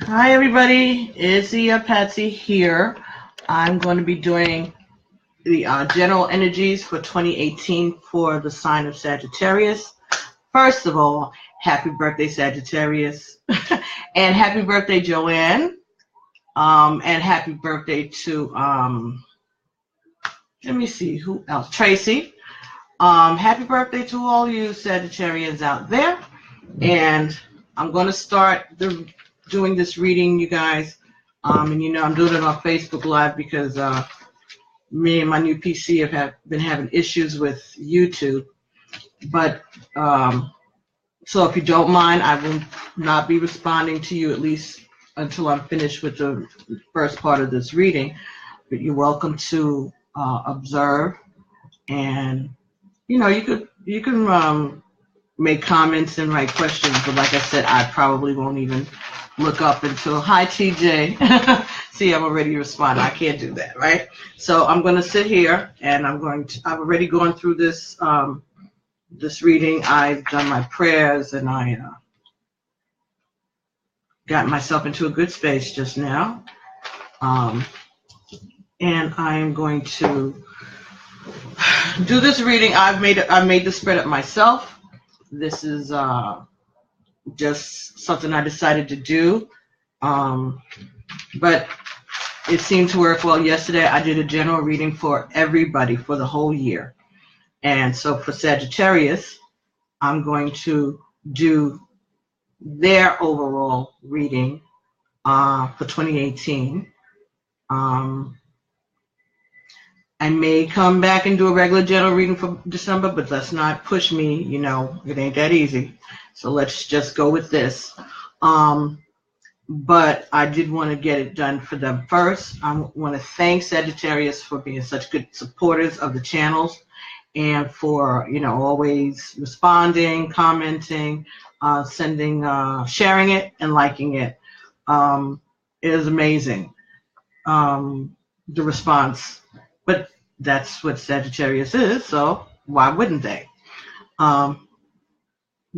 Hi everybody, Izzy Patsy here. I'm going to be doing the general energies for 2018 for the sign of Sagittarius. First of all, happy birthday Sagittarius, and happy birthday Joanne, and happy birthday to let me see who else, Tracy. Happy birthday to all you Sagittarians out there, and I'm going to start doing this reading, you guys. And you know, I'm doing it on Facebook Live because me and my new PC have been having issues with YouTube. But so if you don't mind, I will not be responding to you at least until I'm finished with the first part of this reading. But you're welcome to observe, and you know, you can make comments and write questions. But like I said, I probably won't even look up until, hi TJ. See, I'm already responding. I can't do that, right? So I'm going to sit here, and I've already gone through this this reading. I've done my prayers, and I got myself into a good space just now. And I am going to do this reading. I made the spread up myself. This is just something I decided to do, but it seemed to work well. Yesterday I did a general reading for everybody for the whole year, and so for Sagittarius I'm going to do their overall reading for 2018. I may come back and do a regular general reading for December, but let's not push me, you know, it ain't that easy. So let's just go with this. But I did want to get it done for them first. I want to thank Sagittarius for being such good supporters of the channels, and for, you know, always responding, commenting, sending, sharing it, and liking it. It is amazing, the response. But that's what Sagittarius is, so why wouldn't they?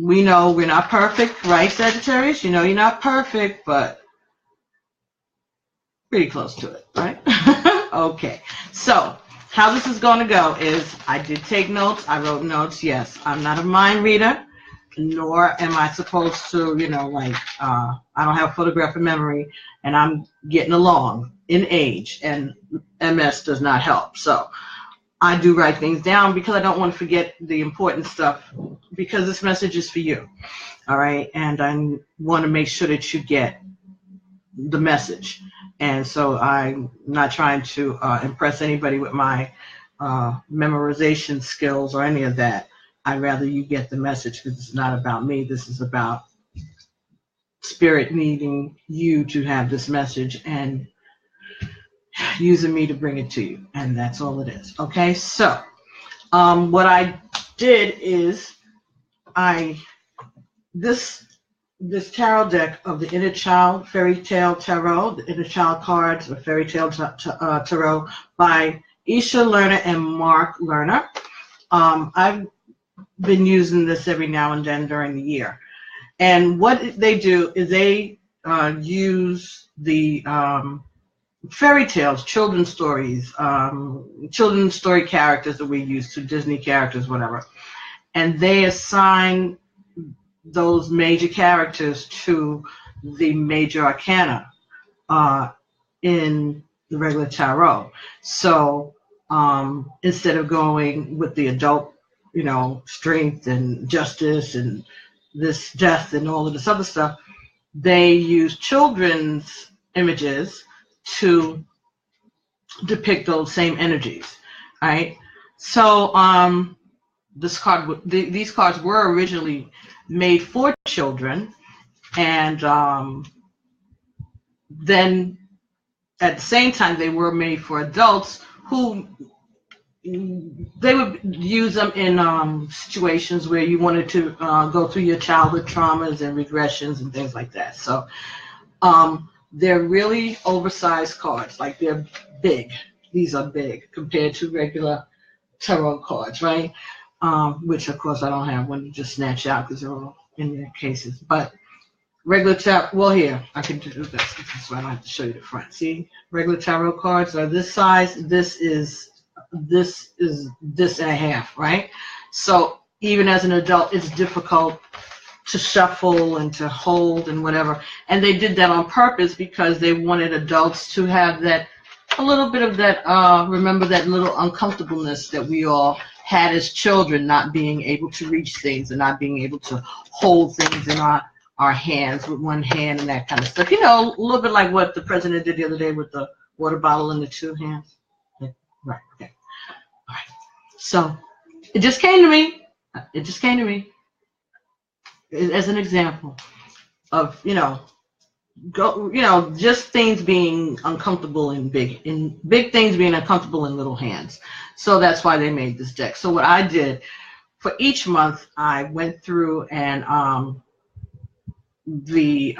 We know we're not perfect, right, Sagittarius? You know you're not perfect, but pretty close to it, right? Okay, so how this is going to go is I did take notes. I wrote notes, yes. I'm not a mind reader, nor am I supposed to, you know, like, I don't have photographic memory, and I'm getting along in age, and MS does not help. So I do write things down because I don't want to forget the important stuff, because this message is for you, all right? And I want to make sure that you get the message. And so I'm not trying to impress anybody with my memorization skills or any of that. I'd rather you get the message, because it's not about me. This is about Spirit needing you to have this message and using me to bring it to you. And that's all it is. Okay, so what I did is this tarot deck of the Inner Child Fairy Tale Tarot, the Inner Child cards, or Fairy Tale Tarot by Isha Lerner and Mark Lerner. I've been using this every now and then during the year. And what they do is they use the fairy tales, children's stories, children's story characters that we use to Disney characters, whatever. And they assign those major characters to the major arcana in the regular tarot. So instead of going with the adult, you know, strength and justice and this death and all of this other stuff, they use children's images to depict those same energies, right? So these cards were originally made for children, and then at the same time they were made for adults who they would use them in situations where you wanted to go through your childhood traumas and regressions and things like that. So they're really oversized cards, like they're big. These are big compared to regular tarot cards, right? Which of course I don't have one to just snatch out because they're all in their cases. But regular tarot. Well, here I can do this. That's why I don't have to show you the front. See, regular tarot cards are this size. This is this and a half, right? So even as an adult, it's difficult to shuffle and to hold and whatever. And they did that on purpose because they wanted adults to have that, a little bit of that, remember that little uncomfortableness that we all had as children, not being able to reach things and not being able to hold things in our hands with one hand and that kind of stuff. You know, a little bit like what the president did the other day with the water bottle in the two hands. Yeah, right, okay. All right. So it just came to me. It just came to me as an example of, you know, just things being uncomfortable in big things being uncomfortable in little hands. So that's why they made this deck. So what I did for each month, I went through and the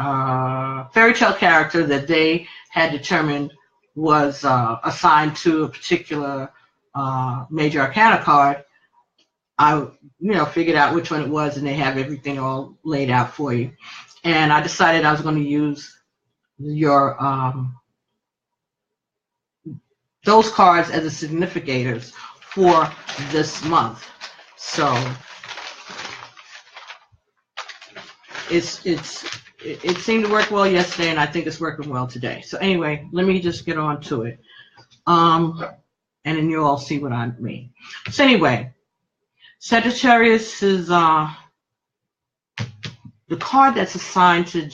fairy tale character that they had determined was assigned to a particular major arcana card. I figured out which one it was, and they have everything all laid out for you. And I decided I was going to use your those cards as the significators for this month. So it seemed to work well yesterday, and I think it's working well today. So anyway, let me just get on to it, and then you'll all see what I mean. So anyway, Sagittarius is the card that's assigned to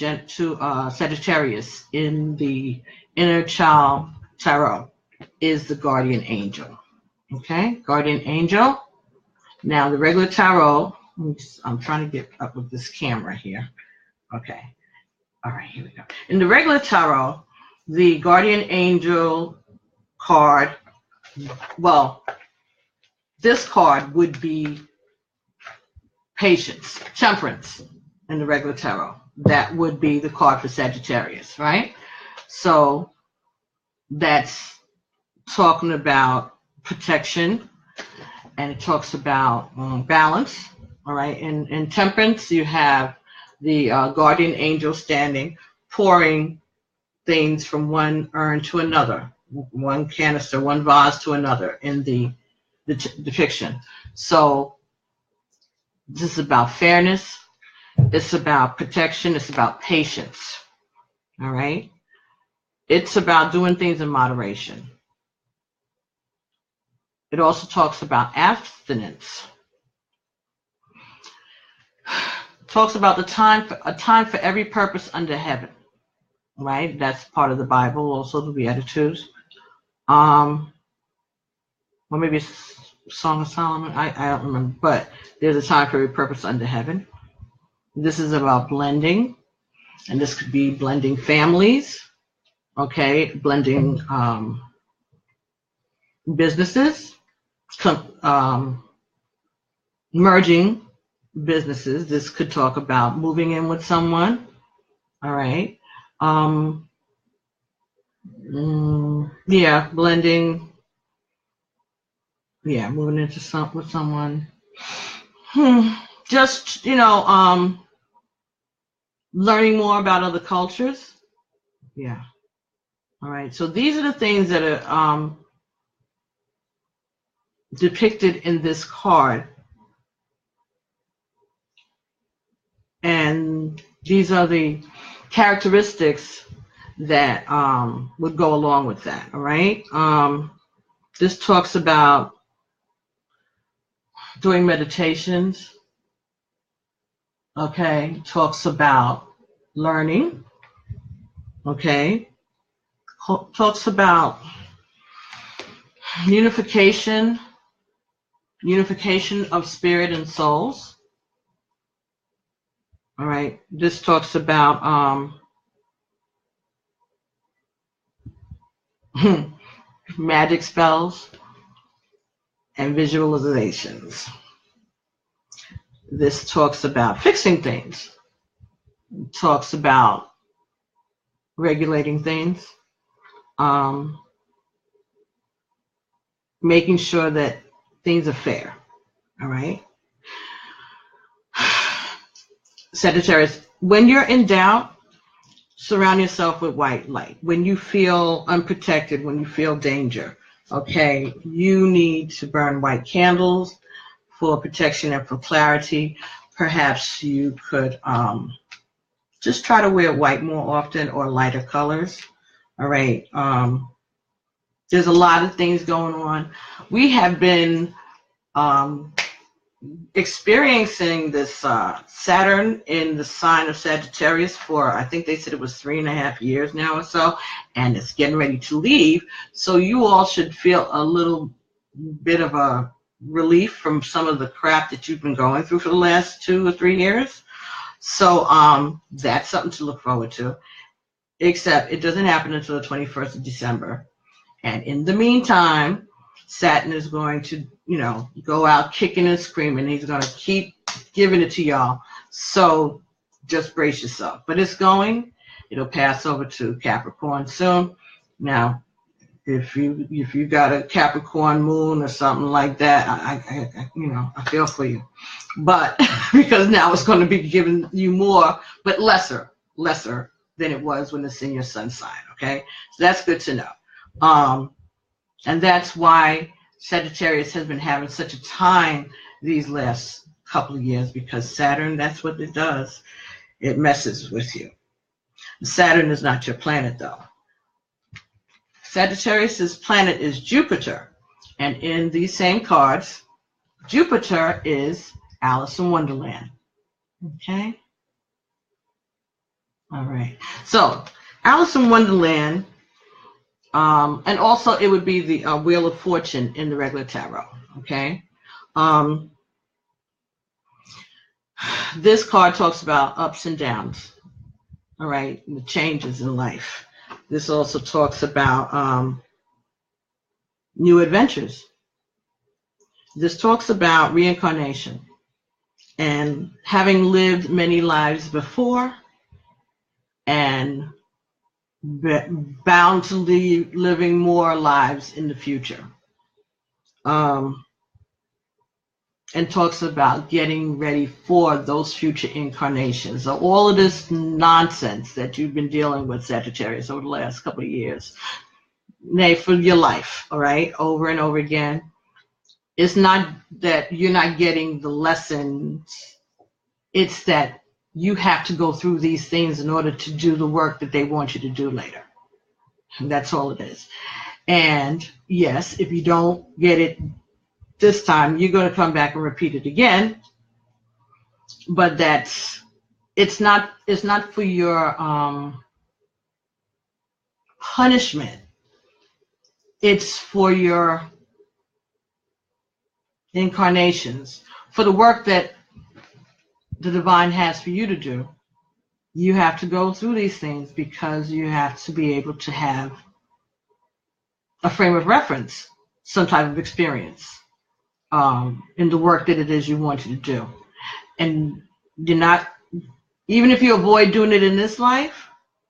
Sagittarius in the Inner Child Tarot is the Guardian Angel. Okay, Guardian Angel. Now the regular tarot, I'm trying to get up with this camera here. Okay, all right, here we go. In the regular tarot, the Guardian Angel card, well, this card would be patience, temperance. In the regular tarot, that would be the card for Sagittarius, right? So that's talking about protection, and it talks about balance. All right, in temperance, you have the guardian angel standing, pouring things from one urn to another, one canister, one vase to another in the depiction. So this is about fairness. It's about protection. It's about patience. All right. It's about doing things in moderation. It also talks about abstinence. It talks about a time for every purpose under heaven. Right. That's part of the Bible. Also the Beatitudes. Or maybe it's Song of Solomon. I don't remember. But there's a time for every purpose under heaven. This is about blending, and this could be blending families, okay, blending businesses, merging businesses. This could talk about moving in with someone, all right. Yeah, blending, yeah, moving into with someone. Just, learning more about other cultures. Yeah. All right. So these are the things that are depicted in this card. And these are the characteristics that would go along with that. All right. This talks about doing meditations. Okay. Talks about learning. Okay. Talks about unification of spirit and souls. All right. This talks about magic spells and visualizations. This talks about fixing things. It talks about regulating things. Making sure that things are fair. All right. Sagittarius when you're in doubt, surround yourself with white light. When you feel unprotected, when you feel danger, okay, you need to burn white candles for protection and for clarity. Perhaps you could just try to wear white more often or lighter colors. All right. There's a lot of things going on. We have been experiencing this Saturn in the sign of Sagittarius for, I think they said it was 3.5 years now or so, and it's getting ready to leave. So you all should feel a little bit of a relief from some of the crap that you've been going through for the last 2 or 3 years. So that's something to look forward to, except it doesn't happen until the 21st of December. And in the meantime, Saturn is going to, go out kicking and screaming. He's going to keep giving it to y'all. So just brace yourself. But it'll pass over to Capricorn soon. Now, if you got a Capricorn moon or something like that, I feel for you. But because now it's going to be giving you more, but lesser than it was when it's in your sun sign. Okay, so that's good to know. And that's why Sagittarius has been having such a time these last couple of years, because Saturn, that's what it does. It messes with you. Saturn is not your planet, though. Sagittarius's planet is Jupiter. And in these same cards, Jupiter is Alice in Wonderland. Okay? All right. So, Alice in Wonderland, and also it would be the Wheel of Fortune in the regular tarot. Okay? This card talks about ups and downs. All right? And the changes in life. This also talks about new adventures. This talks about reincarnation and having lived many lives before and bound to living more lives in the future. And talks about getting ready for those future incarnations. So all of this nonsense that you've been dealing with, Sagittarius, over the last couple of years, for your life, all right, over and over again. It's not that you're not getting the lessons. It's that you have to go through these things in order to do the work that they want you to do later. And that's all it is. And yes, if you don't get it this time, you're going to come back and repeat it again. But it's not for your punishment. It's for your incarnations, for the work that the divine has for you to do. You have to go through these things because you have to be able to have a frame of reference, some type of experience in the work that it is you want you to do. And you're not, even if you avoid doing it in this life,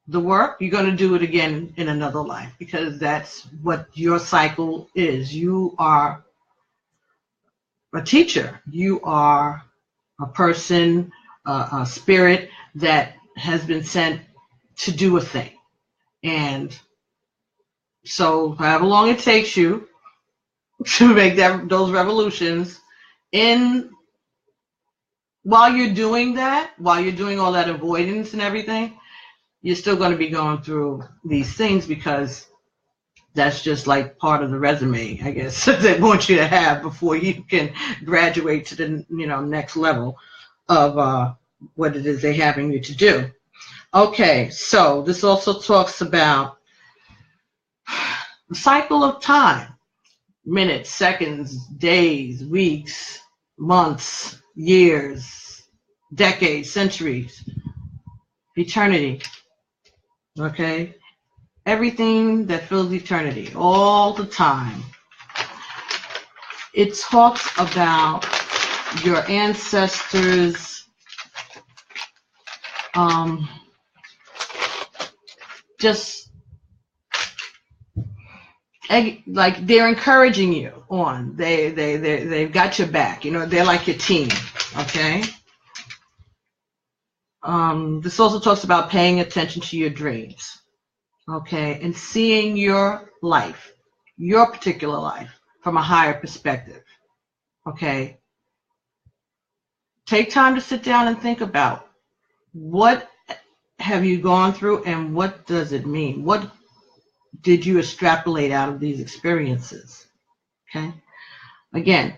the work, you're going to do it again in another life, because that's what your cycle is. You are a teacher. You are a person, a spirit that has been sent to do a thing. And so however long it takes you to make those revolutions, while you're doing that, while you're doing all that avoidance and everything, you're still going to be going through these things, because that's just like part of the resume, I guess, that they want you to have before you can graduate to the next level of what it is they're having you to do. Okay, so this also talks about the cycle of time: minutes, seconds, days, weeks, months, years, decades, centuries, eternity. Okay? Everything that fills eternity, all the time. It talks about your ancestors, just like they're encouraging you on. They've got your back. They're like your team. Okay. This also talks about paying attention to your dreams, okay, and seeing your life, your particular life, from a higher perspective, okay. Take time to sit down and think about what have you gone through and what does it mean? What did you extrapolate out of these experiences? Okay. Again,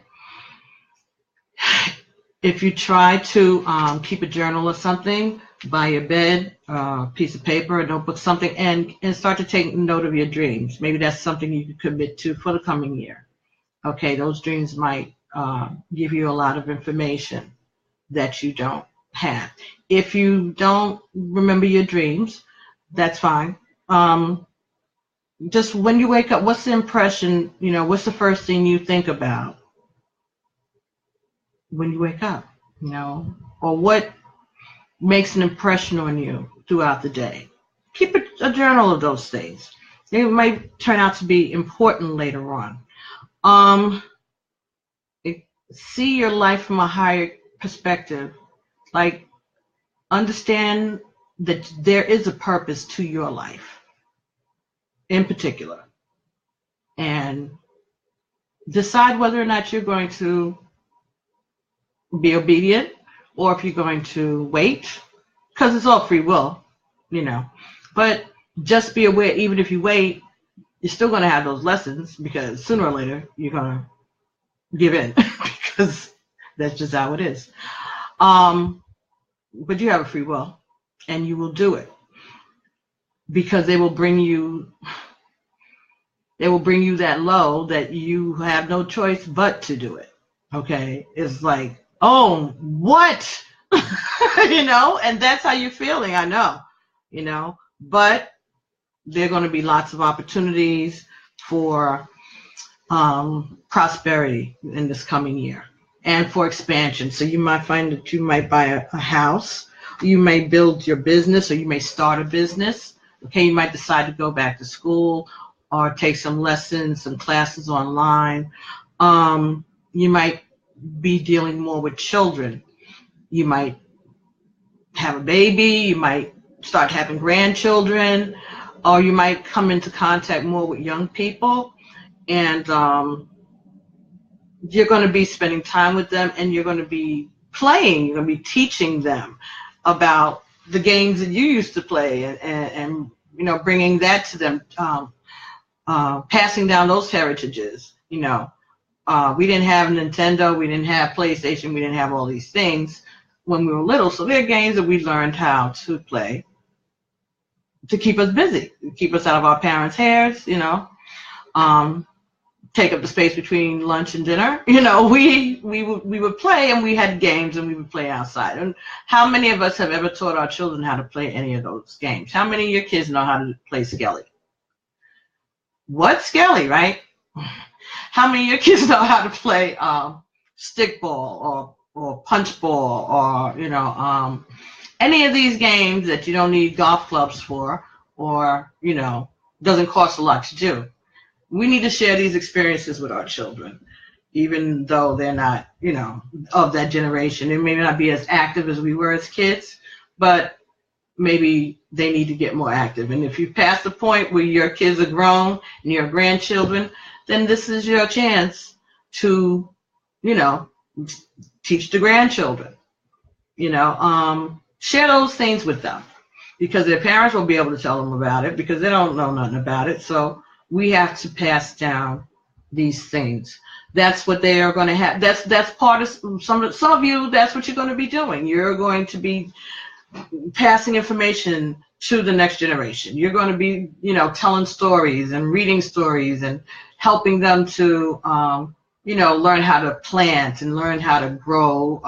if you try to keep a journal or something by your bed, a piece of paper, a notebook, something, and start to take note of your dreams. Maybe that's something you could commit to for the coming year. Okay, those dreams might give you a lot of information that you don't have. If you don't remember your dreams, that's fine. Just when you wake up, what's the impression, what's the first thing you think about when you wake up, or what makes an impression on you throughout the day? Keep a journal of those things. They might turn out to be important later on. See your life from a higher perspective. Like, understand that there is a purpose to your life in particular, and decide whether or not you're going to be obedient or if you're going to wait, because it's all free will, but just be aware, even if you wait, you're still going to have those lessons, because sooner or later you're going to give in because that's just how it is. But you have a free will, and you will do it, because they will bring you that low that you have no choice but to do it. Okay, it's like, oh, what? And that's how you're feeling, I know, but there are going to be lots of opportunities for prosperity in this coming year, and for expansion. So you might find that you might buy a house, you may build your business, or you may start a business. Okay, you might decide to go back to school or take some lessons, some classes online. You might be dealing more with children. You might have a baby, you might start having grandchildren, or you might come into contact more with young people, and you're going to be spending time with them, and you're going to be playing, you're going to be teaching them about the games that you used to play, and bringing that to them, passing down those heritages. We didn't have Nintendo, we didn't have PlayStation, we didn't have all these things when we were little, so they're games that we learned how to play to keep us busy, keep us out of our parents' hairs, take up the space between lunch and dinner. We would play, and we had games, and we would play outside. And how many of us have ever taught our children how to play any of those games? How many of your kids know how to play Skelly? What, Skelly, right? How many of your kids know how to play stickball or punch ball, or any of these games that you don't need golf clubs for, or doesn't cost a lot to do? We need to share these experiences with our children, even though they're not, of that generation. They may not be as active as we were as kids, but maybe they need to get more active. And if you pass the point where your kids are grown and your grandchildren, then this is your chance to, teach the grandchildren, share those things with them, because their parents will be able to tell them about it, because they don't know nothing about it. So we have to pass down these things. That's what they are going to have. That's part of some of you. That's what you're going to be doing. You're going to be passing information to the next generation. You're going to be, telling stories and reading stories and helping them to, learn how to plant and learn how to grow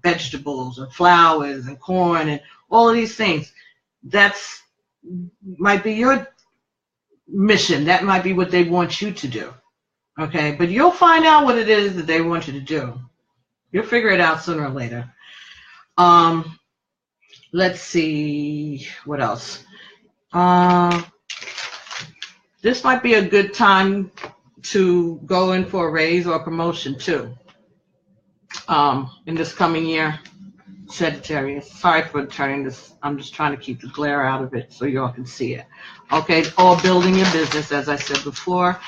vegetables and flowers and corn and all of these things. That's might be your mission. That might be what they want you to do. Okay, but you'll find out what it is that they want you to do. You'll figure it out sooner or later. Let's see what else. This might be a good time to go in for a raise or a promotion too, in this coming year. Sagittarius. Sorry for turning this. I'm just trying to keep the glare out of it so y'all can see it. Okay, or building your business, as I said before.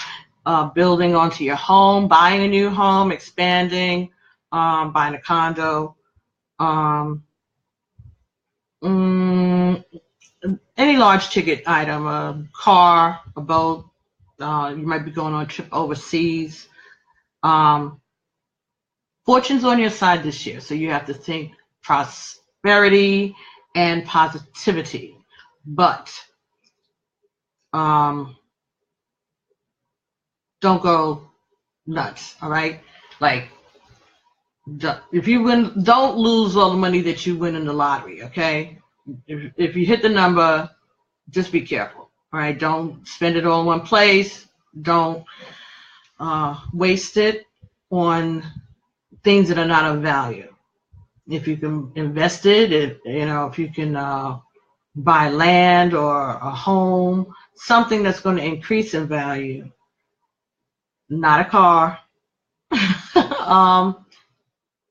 Building onto your home, buying a new home, expanding, buying a condo, any large ticket item, a car, a boat. You might be going on a trip overseas. Fortune's on your side this year, so you have to think prosperity and positivity. But don't go nuts, all right? Like, if you win, don't lose all the money that you win in the lottery, okay? If you hit the number, just be careful, all right? Don't spend it all in one place. Don't waste it on things that are not of value. If you can invest it, if you can buy land or a home, something that's going to increase in value, not a car.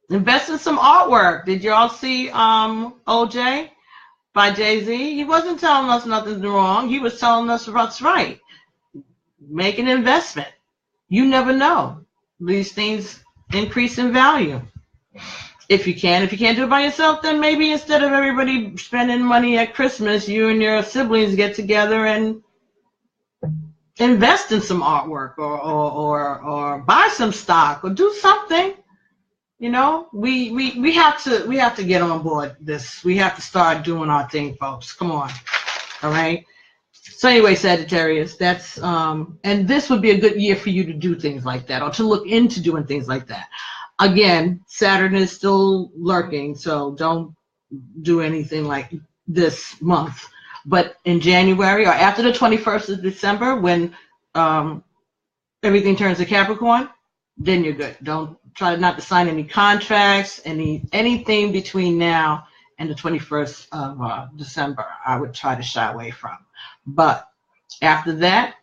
Invest in some artwork. Did y'all see OJ by Jay-Z? He wasn't telling us nothing's wrong. He was telling us what's right. Make an investment. You never know. These things increase in value. If you can't do it by yourself, then maybe instead of everybody spending money at Christmas, you and your siblings get together and invest in some artwork or buy some stock or do something. You know, we have to get on board this. We have to start doing our thing, folks. Come on. All right. So anyway, Sagittarius, that's and this would be a good year for you to do things like that or to look into doing things like that. Again, Saturn is still lurking, so don't do anything like this month. But in January or after the 21st of December, when everything turns to Capricorn, then you're good. Don't try not to sign any contracts, anything between now and the 21st of December, I would try to shy away from. But after that,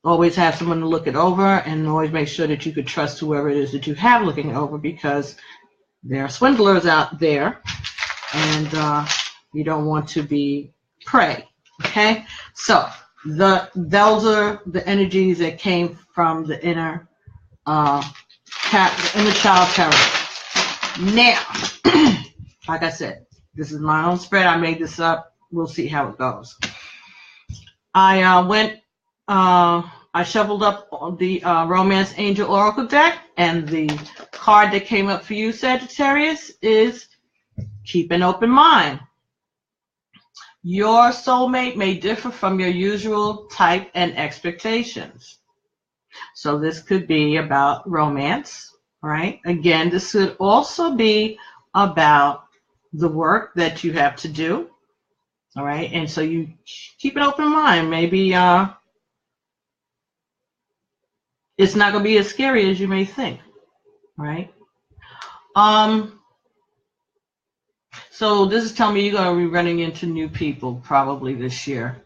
always have someone to look it over, and always make sure that you could trust whoever it is that you have looking over, because there are swindlers out there, and you don't want to be prey. Okay, so those are the energies that came from the inner child tarot. Now, like I said, this is my own spread. I made this up. We'll see how it goes. I shuffled up the Romance Angel Oracle deck, and the card that came up for you, Sagittarius, is keep an open mind. Your soulmate may differ from your usual type and expectations. So this could be about romance, right? Again, this could also be about the work that you have to do, all right? And so you keep an open mind. Maybe it's not going to be as scary as you may think, right? So this is telling me you're going to be running into new people probably this year,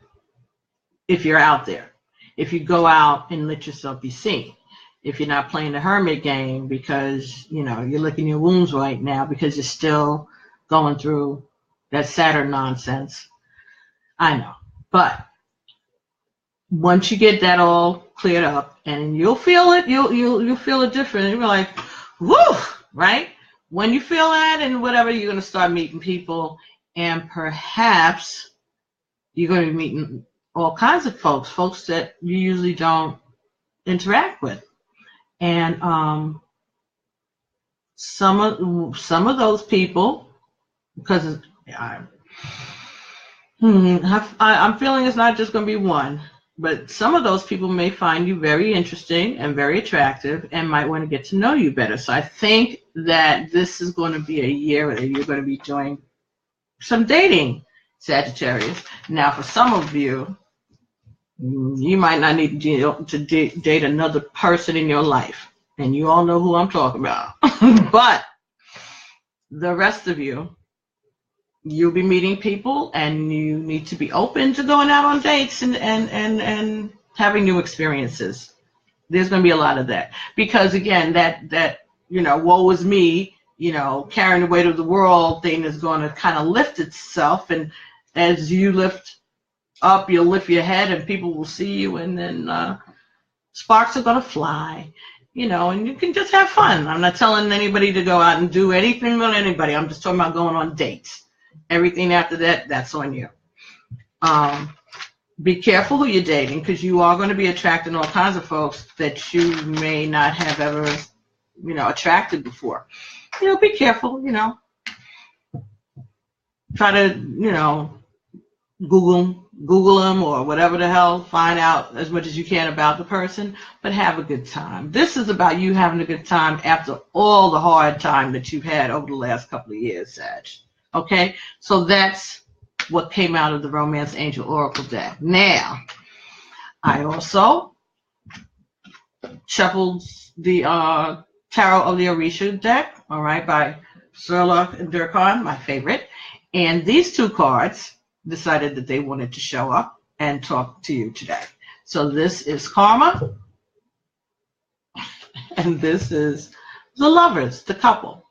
if you're out there. If you go out and let yourself be seen. If you're not playing the hermit game because, you're licking your wounds right now because you're still going through that Saturn nonsense. I know. But once you get that all cleared up, and you'll feel it, you'll feel it different. You're like, woo, right? When you feel that and whatever, you're going to start meeting people, and perhaps you're going to be meeting all kinds of folks that you usually don't interact with. And some of those people, because I'm feeling it's not just going to be one, but some of those people may find you very interesting and very attractive and might want to get to know you better. So I think that this is going to be a year that you're going to be doing some dating, Sagittarius. Now, for some of you, you might not need to date another person in your life. And you all know who I'm talking about. But the rest of you, you'll be meeting people, and you need to be open to going out on dates and having new experiences. There's going to be a lot of that. Because, again, that woe is me you know, carrying the weight of the world thing is going to kind of lift itself. And as you lift up, you'll lift your head and people will see you, and then sparks are going to fly, you know, and you can just have fun. I'm not telling anybody to go out and do anything with anybody. I'm just talking about going on dates. Everything after that, that's on you. Be careful who you're dating, because you are going to be attracting all kinds of folks that you may not have ever, you know, attracted before. You know, be careful, you know. Try to, you know, Google them or whatever the hell, find out as much as you can about the person, but have a good time. This is about you having a good time after all the hard time that you've had over the last couple of years, Sag. Okay? So that's what came out of the Romance Angel Oracle deck. Now, I also shuffled the Tarot of the Orisha deck, all right, by Sherlock and Durkheim, my favorite. And these two cards decided that they wanted to show up and talk to you today. So this is Karma, and this is the Lovers, the couple.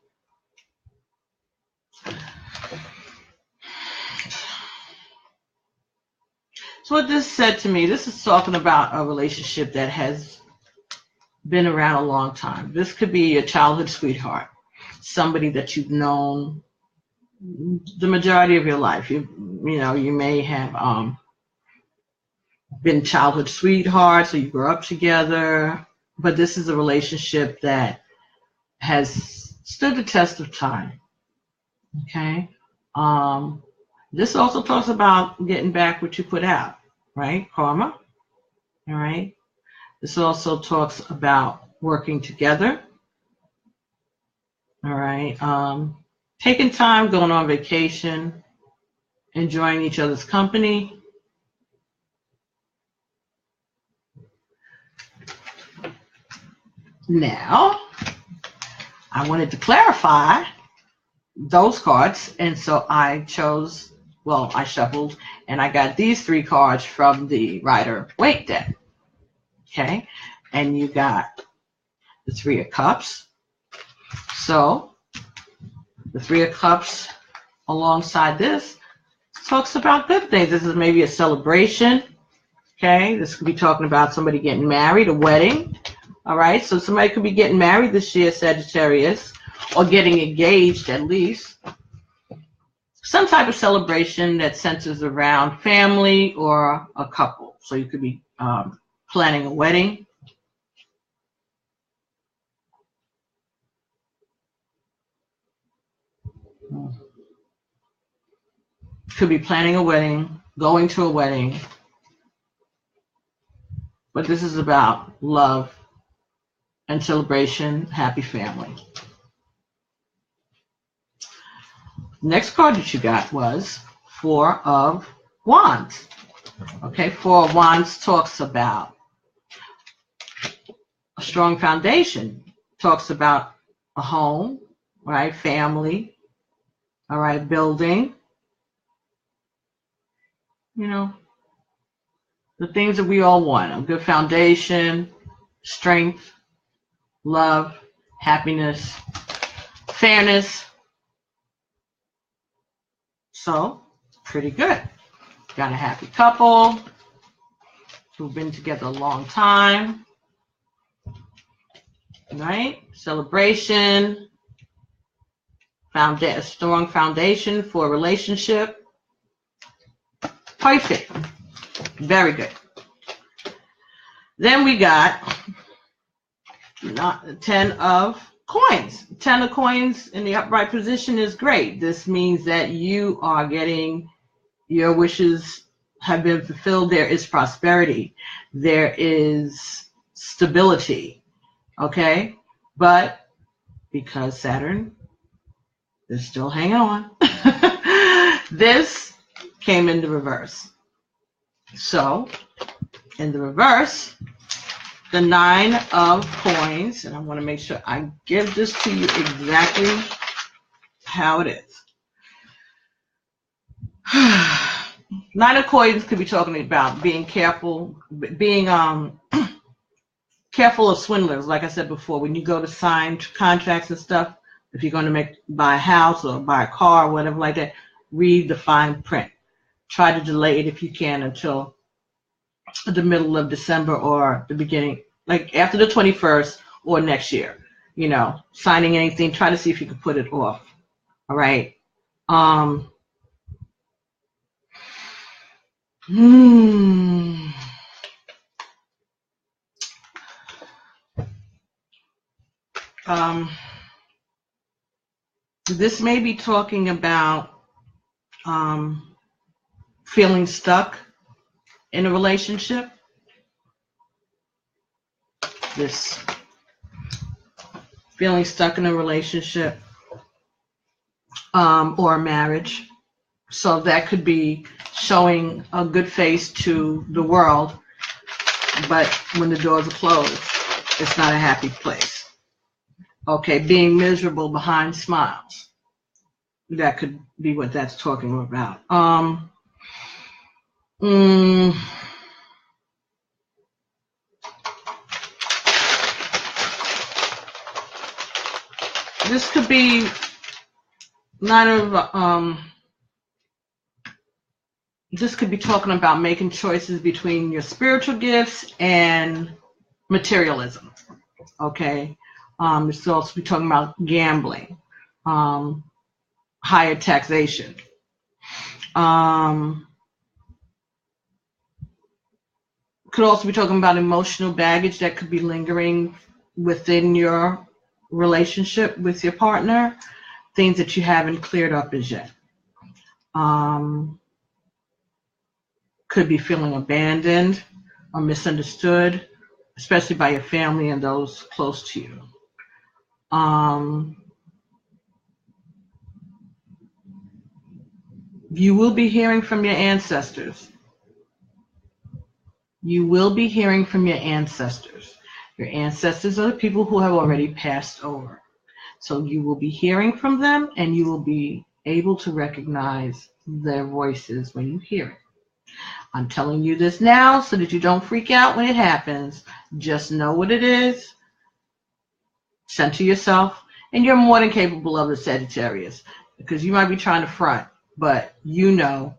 So what this said to me, this is talking about a relationship that has been around a long time. This could be a childhood sweetheart, somebody that you've known the majority of your life. You know, you may have been childhood sweethearts, or you grew up together, but this is a relationship that has stood the test of time. Okay? This also talks about getting back what you put out, right? Karma. All right? This also talks about working together. All right? Taking time, going on vacation, enjoying each other's company. Now, I wanted to clarify those cards, and so I chose, well, I shuffled, and I got these three cards from the Rider-Waite deck. Okay? And you got the Three of Cups. So, the Three of Cups alongside this talks about good things. This is maybe a celebration. Okay, this could be talking about somebody getting married, a wedding. All right, so somebody could be getting married this year, Sagittarius, or getting engaged at least. Some type of celebration that centers around family or a couple. So you could be planning a wedding. Could be planning a wedding, going to a wedding. But this is about love and celebration, happy family. Next card that you got was Four of Wands. Okay, Four of Wands talks about a strong foundation, talks about a home, right, family, all right, building, you know, the things that we all want, a good foundation, strength, love, happiness, fairness. So, pretty good. Got a happy couple who've been together a long time, right? Celebration, a strong foundation for a relationship. Perfect. Very good. Then we got 10 of coins. 10 of coins in the upright position is great. This means that you are getting your wishes have been fulfilled. There is prosperity. There is stability. Okay? But because Saturn is still hanging on, this came in the reverse. So, in the reverse, the 9 of coins, and I want to make sure I give this to you exactly how it is. 9 of coins could be talking about being careful, being careful of swindlers. Like I said before, when you go to sign contracts and stuff, if you're going to buy a house or buy a car or whatever like that, read the fine print. Try to delay it if you can until the middle of December or the beginning, like after the 21st or next year. You know, signing anything, try to see if you can put it off. All right. This may be talking about feeling stuck in a relationship. This feeling stuck in a relationship or a marriage. So that could be showing a good face to the world, but when the doors are closed, it's not a happy place. Okay, being miserable behind smiles. That could be what that's talking about. This could be this could be talking about making choices between your spiritual gifts and materialism. Okay. This could also be talking about gambling, higher taxation. Could also be talking about emotional baggage that could be lingering within your relationship with your partner, things that you haven't cleared up as yet. Could be feeling abandoned or misunderstood, especially by your family and those close to you. You will be hearing from your ancestors. You will be hearing from your ancestors. Your ancestors are the people who have already passed over. So you will be hearing from them, and you will be able to recognize their voices when you hear it. I'm telling you this now so that you don't freak out when it happens. Just know what it is. Center yourself, and you're more than capable of the Sagittarius, because you might be trying to front, but you know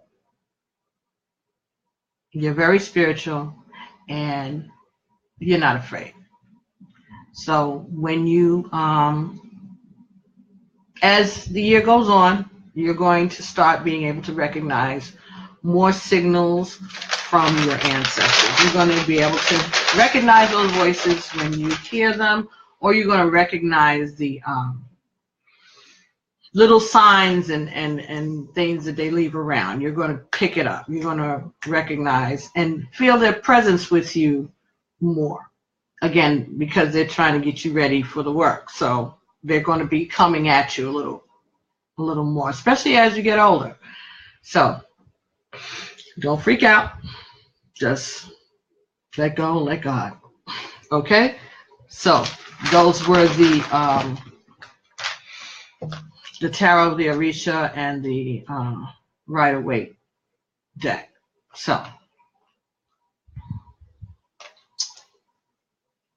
you're very spiritual and you're not afraid. So when you, as the year goes on, you're going to start being able to recognize more signals from your ancestors. You're going to be able to recognize those voices when you hear them, or you're going to recognize the little signs and things that they leave around. You're going to pick it up. You're going to recognize and feel their presence with you more. Again, because they're trying to get you ready for the work. So they're going to be coming at you a little more, especially as you get older. So don't freak out. Just let go and let God. Okay? So those were the Tarot, the Orisha, and the Rider-Waite deck. So,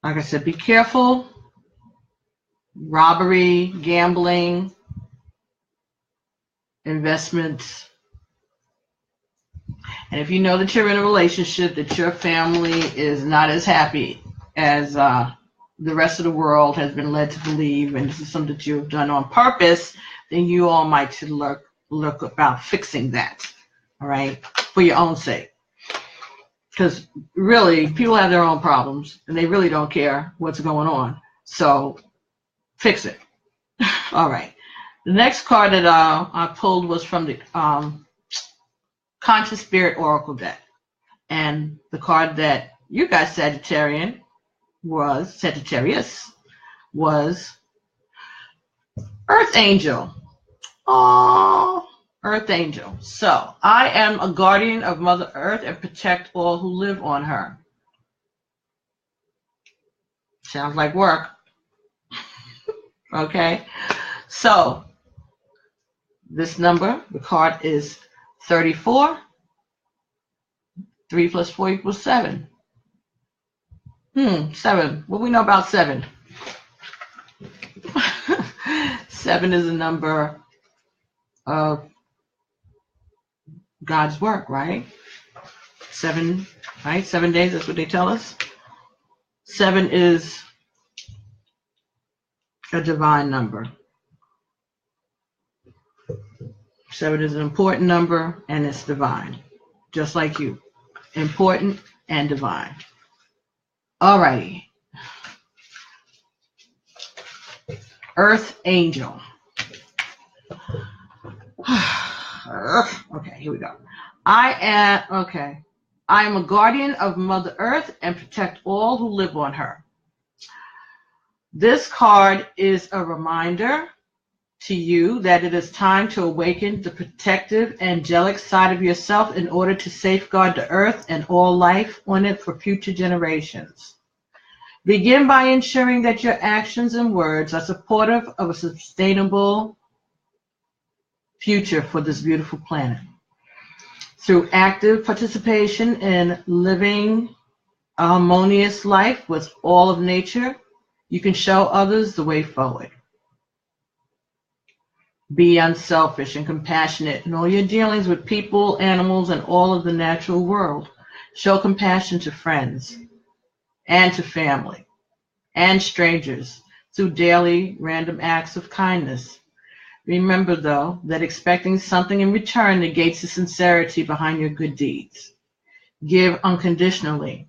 like I said, be careful. Robbery, gambling, investments. And if you know that you're in a relationship, that your family is not as happy as the rest of the world has been led to believe, and this is something that you've done on purpose, then you all might should look about fixing that, all right, for your own sake. Because really, people have their own problems, and they really don't care what's going on. So fix it. All right. The next card that I pulled was from the Conscious Spirit Oracle deck. And the card that you guys, Sagittarius, was Earth Angel. Oh, Earth Angel. So, I am a guardian of Mother Earth and protect all who live on her. Sounds like work. Okay. So, this number, the card is 34. 3 plus 4 equals 7. 7. What do we know about 7? 7 is a number of God's work, right? 7, right? 7 days, that's what they tell us. 7 is a divine number. 7 is an important number, and it's divine, just like you. Important and divine. Alrighty. Earth Angel. Okay, here we go. I am a guardian of Mother Earth and protect all who live on her. This card is a reminder to you that it is time to awaken the protective, angelic side of yourself in order to safeguard the earth and all life on it for future generations. Begin by ensuring that your actions and words are supportive of a sustainable future for this beautiful planet. Through active participation in living a harmonious life with all of nature, you can show others the way forward. Be unselfish and compassionate in all your dealings with people, animals, and all of the natural world. Show compassion to friends and to family and strangers through daily random acts of kindness. Remember, though, that expecting something in return negates the sincerity behind your good deeds. Give unconditionally.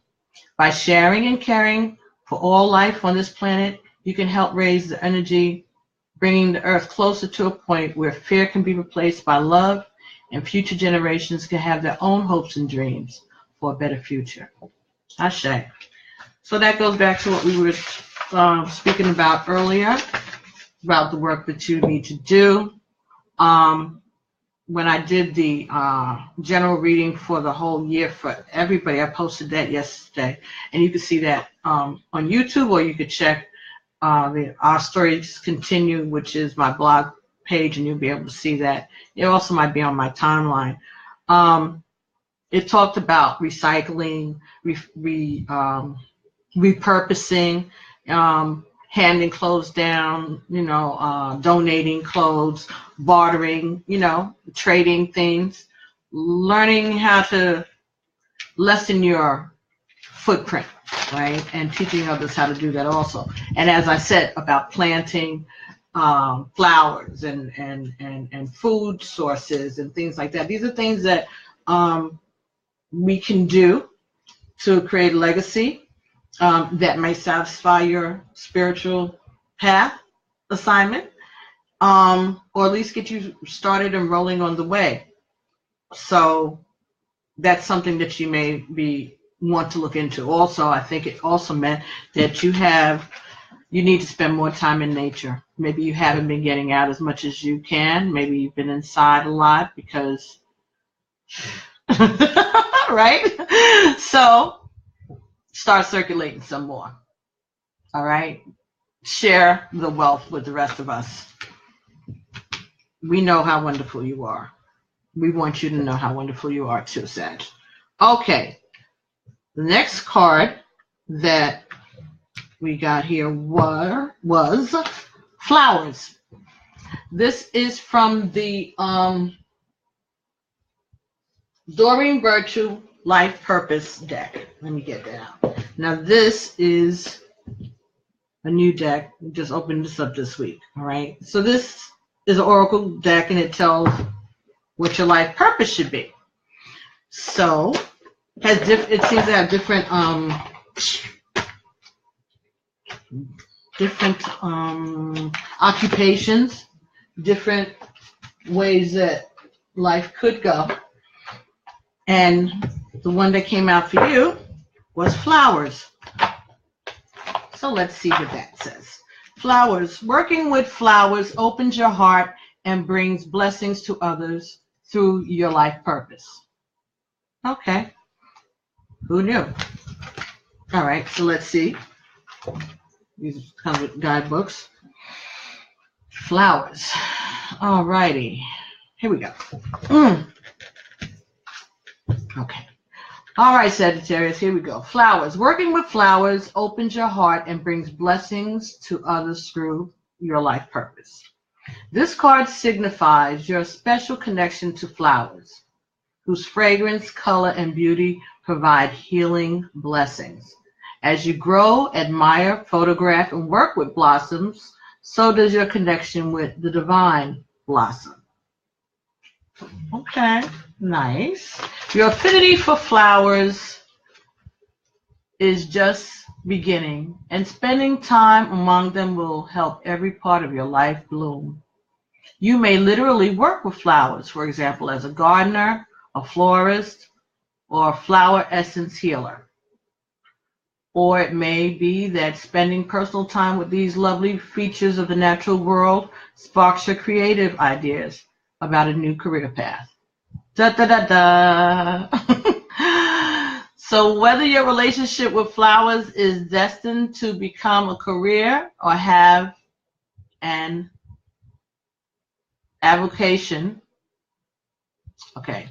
By sharing and caring for all life on this planet, you can help raise the energy, bringing the earth closer to a point where fear can be replaced by love, and future generations can have their own hopes and dreams for a better future. Ashe. So that goes back to what we were speaking about earlier, about the work that you need to do. When I did the general reading for the whole year for everybody, I posted that yesterday, and you can see that on YouTube, or you could check Our Stories Continue, which is my blog page, and you'll be able to see that. It also might be on my timeline. It talked about recycling, repurposing, handing clothes down, donating clothes, bartering, trading things, learning how to lessen your footprint, right? And teaching others how to do that also. And as I said about planting flowers and food sources and things like that. These are things that we can do to create a legacy that may satisfy your spiritual path assignment, or at least get you started and rolling on the way. So that's something that you may want to look into. Also, I think it also meant that you need to spend more time in nature. Maybe you haven't been getting out as much as you can. Maybe you've been inside a lot because, right? So start circulating some more. All right? Share the wealth with the rest of us. We know how wonderful you are. We want you to know how wonderful you are too, Sag. Okay. The next card that we got here was flowers. This is from the Doreen Virtue Life Purpose deck. Let me get that out. Now this is a new deck. We just opened this up this week. All right. So this is an oracle deck, and it tells what your life purpose should be. So it seems to have different occupations, different ways that life could go. And the one that came out for you was flowers. So let's see what that says. Flowers. Working with flowers opens your heart and brings blessings to others through your life purpose. Okay. Who knew? All right, so let's see. These come with guidebooks. Flowers. All righty. Here we go. Okay. All right, Sagittarius, here we go. Flowers. Working with flowers opens your heart and brings blessings to others through your life purpose. This card signifies your special connection to flowers, whose fragrance, color, and beauty provide healing blessings. As you grow, admire, photograph, and work with blossoms, so does your connection with the divine blossom. Okay, nice. Your affinity for flowers is just beginning, and spending time among them will help every part of your life bloom. You may literally work with flowers, for example, as a gardener, a florist, or a flower essence healer. Or it may be that spending personal time with these lovely features of the natural world sparks your creative ideas about a new career path. Da da da da. So whether your relationship with flowers is destined to become a career or have an avocation, okay.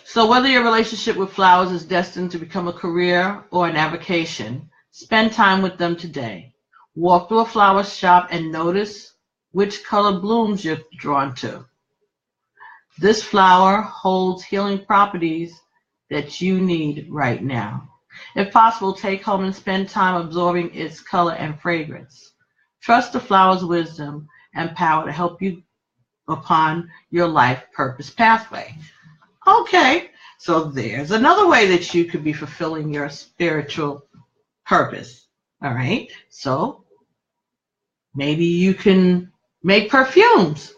So whether your relationship with flowers is destined to become a career or an avocation, spend time with them today. Walk through a flower shop and notice which color blooms you're drawn to. This flower holds healing properties that you need right now. If possible, take home and spend time absorbing its color and fragrance. Trust the flower's wisdom and power to help you upon your life purpose pathway. Okay, so there's another way that you could be fulfilling your spiritual purpose. All right, so maybe you can make perfumes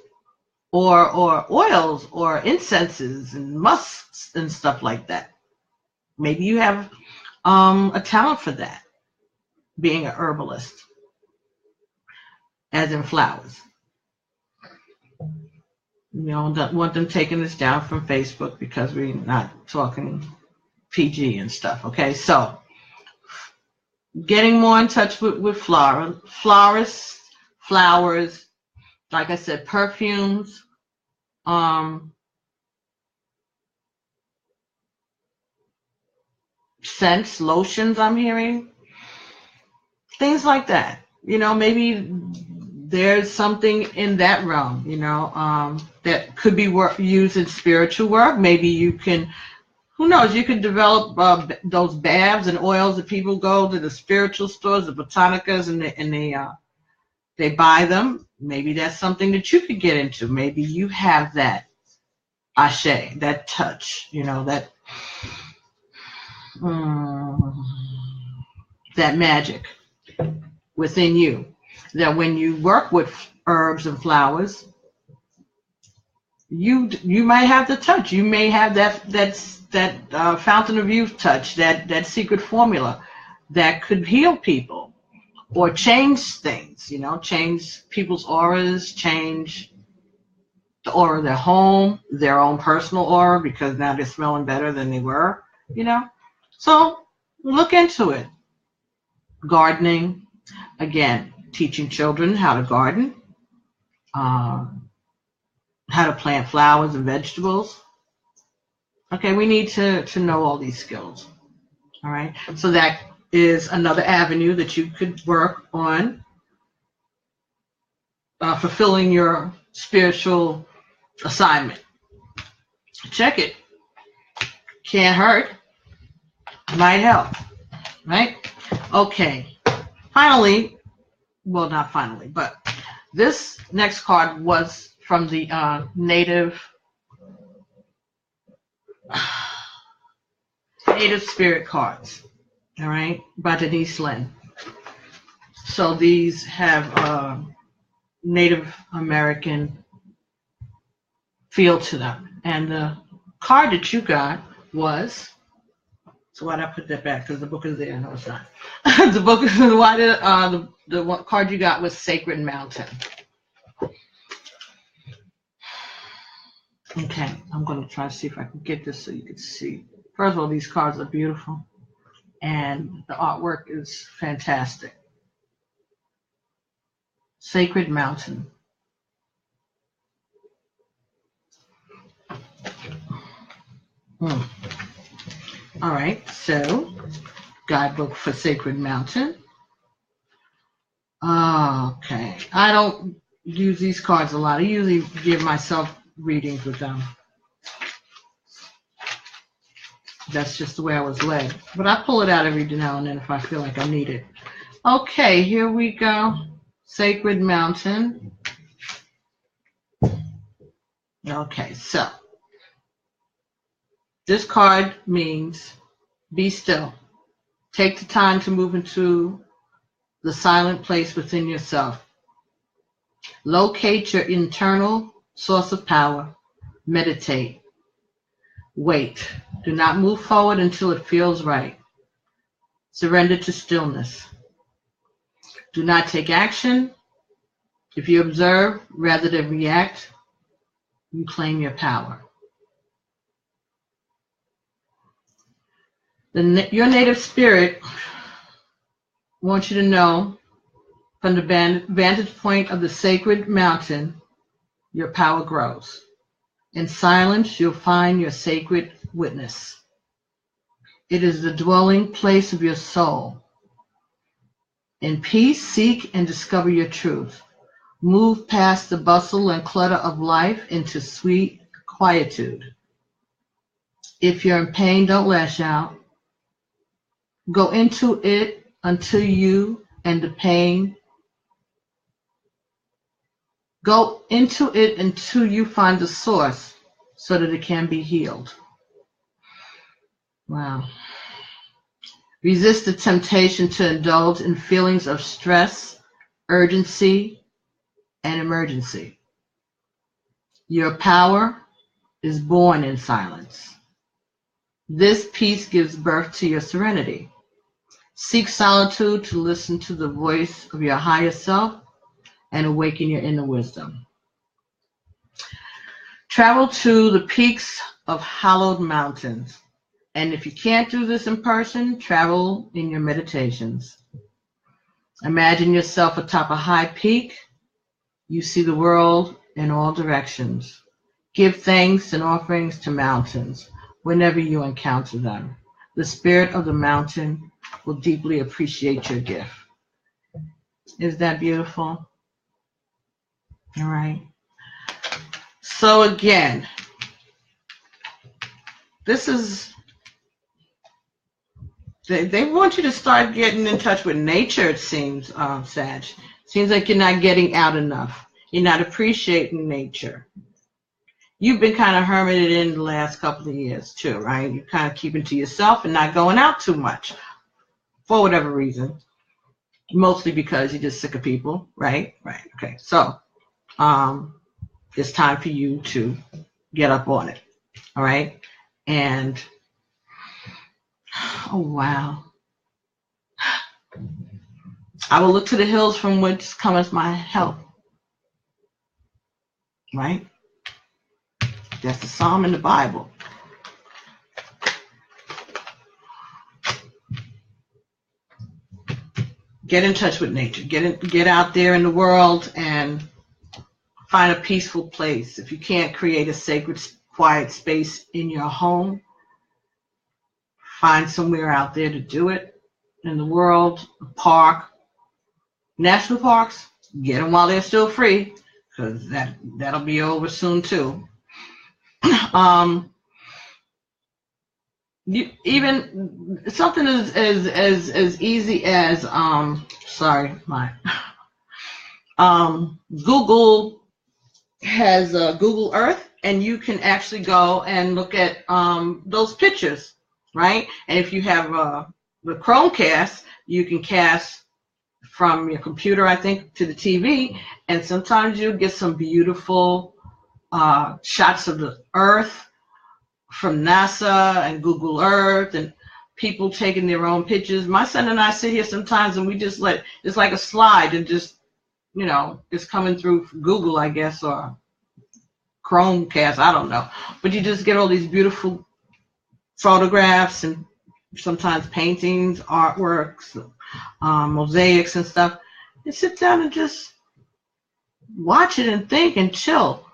or oils or incenses and musks and stuff like that. Maybe you have a talent for that, being an herbalist, as in flowers. You know, don't want them taking this down from Facebook because we're not talking PG and stuff. Okay, so getting more in touch with florists, flowers, like I said, perfumes, scents, lotions, I'm hearing, things like that. You know, maybe there's something in that realm, you know, that could be used in spiritual work. Maybe you can, who knows, you could develop those baths and oils that people go to the spiritual stores, the botanicas, and they buy them. Maybe that's something that you could get into. Maybe you have that ashe, that touch, you know, that magic within you, that when you work with herbs and flowers, you might have the touch. You may have that fountain of youth touch, that secret formula that could heal people or change things, you know, change people's auras, change the aura of their home, their own personal aura, because now they're smelling better than they were, you know. So look into it. Gardening, again, teaching children how to garden, how to plant flowers and vegetables. Okay, we need to know all these skills. All right, so that is another avenue that you could work on fulfilling your spiritual assignment. Check it. Can't hurt. Might help. Right? Okay. Finally, well, not finally, but this next card was from the Native Spirit cards, all right, by Denise Lynn. So these have Native American feel to them. And the card that you got was, so why did I put that back? Because the book is there. No, it's not. The book is, why did the one card you got was Sacred Mountain. Okay, I'm going to try to see if I can get this so you can see. First of all, these cards are beautiful, and the artwork is fantastic. Sacred Mountain. All right, so guidebook for Sacred Mountain. Okay, I don't use these cards a lot. I usually give myself readings with them. That's just the way I was led. But I pull it out every now and then if I feel like I need it. Okay, here we go. Sacred Mountain. Okay, so this card means be still. Take the time to move into the silent place within yourself. Locate your internal source of power. Meditate. Wait. Do not move forward until it feels right. Surrender to stillness. Do not take action. If you observe rather than react, you claim your power. Your native spirit wants you to know from the vantage point of the sacred mountain, your power grows. In silence, you'll find your sacred witness. It is the dwelling place of your soul. In peace, seek and discover your truth. Move past the bustle and clutter of life into sweet quietude. If you're in pain, don't lash out. Go into it until you and the pain. Go into it until you find the source so that it can be healed. Wow. Resist the temptation to indulge in feelings of stress, urgency, and emergency. Your power is born in silence. This peace gives birth to your serenity. Seek solitude to listen to the voice of your higher self and awaken your inner wisdom. Travel to the peaks of hallowed mountains. And if you can't do this in person, travel in your meditations. Imagine yourself atop a high peak. You see the world in all directions. Give thanks and offerings to mountains whenever you encounter them. The spirit of the mountain will deeply appreciate your gift. Is that beautiful? All right. So again, this is, they want you to start getting in touch with nature, it seems, Sag. Seems like you're not getting out enough. You're not appreciating nature. You've been kind of hermited in the last couple of years too, right? You're kind of keeping to yourself and not going out too much for whatever reason. Mostly because you're just sick of people, right? Right. Okay. So it's time for you to get up on it. All right. And oh wow. I will look to the hills from whence cometh my help. Right? That's the psalm in the Bible. Get in touch with nature. Get out there in the world and find a peaceful place. If you can't create a sacred, quiet space in your home, find somewhere out there to do it. In the world, a park, national parks, get them while they're still free, because that'll be over soon too. Even something as easy as Google has Google Earth, and you can actually go and look at those pictures, right? And if you have the Chromecast, you can cast from your computer, I think, to the TV, and sometimes you get some beautiful shots of the Earth from NASA and Google Earth, and people taking their own pictures. My son and I sit here sometimes and we just it's like a slide and just, it's coming through Google, I guess, or Chromecast, I don't know. But you just get all these beautiful photographs and sometimes paintings, artworks, mosaics and stuff. And sit down and just watch it and think and chill.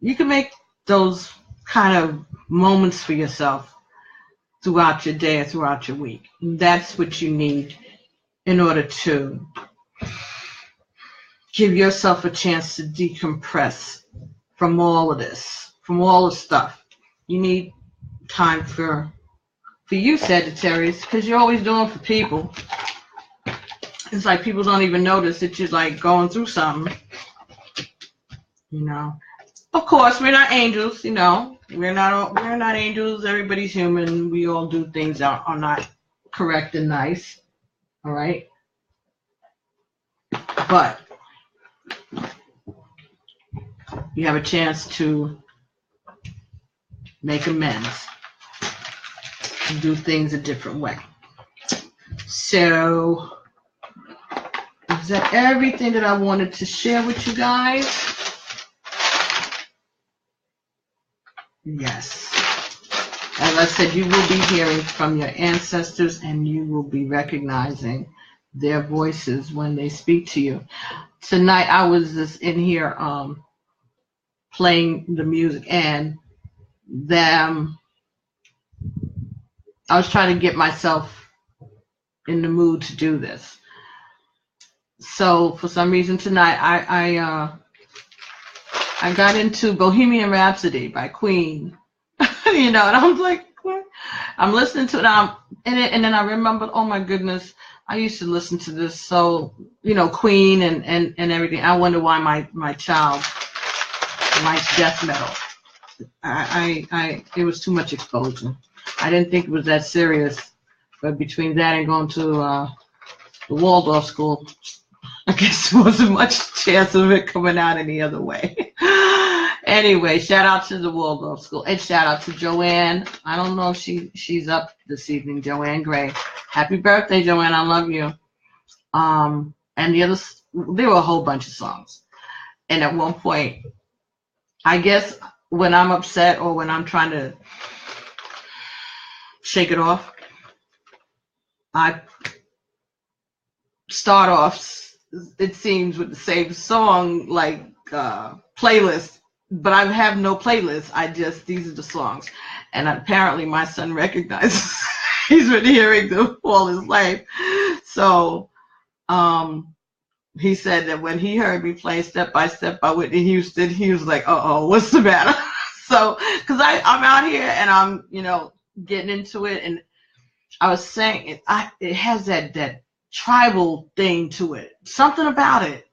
You can make those kind of moments for yourself throughout your day or throughout your week. And that's what you need in order to give yourself a chance to decompress from all of this, from all the stuff. You need time for you, Sagittarius, because you're always doing for people. It's like people don't even notice that you're like going through something, you know. Of course, we're not angels, you know. We're not angels. Everybody's human. We all do things that are not correct and nice. All right. But you have a chance to make amends and do things a different way. So, is that everything that I wanted to share with you guys? Yes. As I said, you will be hearing from your ancestors and you will be recognizing their voices when they speak to you. Tonight I was just in here playing the music, and I was trying to get myself in the mood to do this. So for some reason tonight I got into Bohemian Rhapsody by Queen. You know, and I was like, what? I'm listening to it, and then I remembered, oh my goodness, I used to listen to this, so, you know, Queen and everything. I wonder why my child likes death metal. It was too much exposure. I didn't think it was that serious, but between that and going to the Waldorf school, I guess there wasn't much chance of it coming out any other way. Anyway, shout out to the Waldorf school, and shout out to Joanne. I don't know if she's up this evening, Joanne Gray. Happy birthday, Joanne. I love you. And the others, there were a whole bunch of songs. And at one point, I guess when I'm upset or when I'm trying to shake it off, I start off, it seems, with the same song, like playlist. But I have no playlist. These are the songs. And apparently my son recognizes he's been hearing them all his life. So he said that when he heard me play Step by Step by Whitney Houston, he was like, uh-oh, what's the matter? So, because I'm out here and I'm, you know, getting into it. And I was saying, it has that tribal thing to it. Something about it.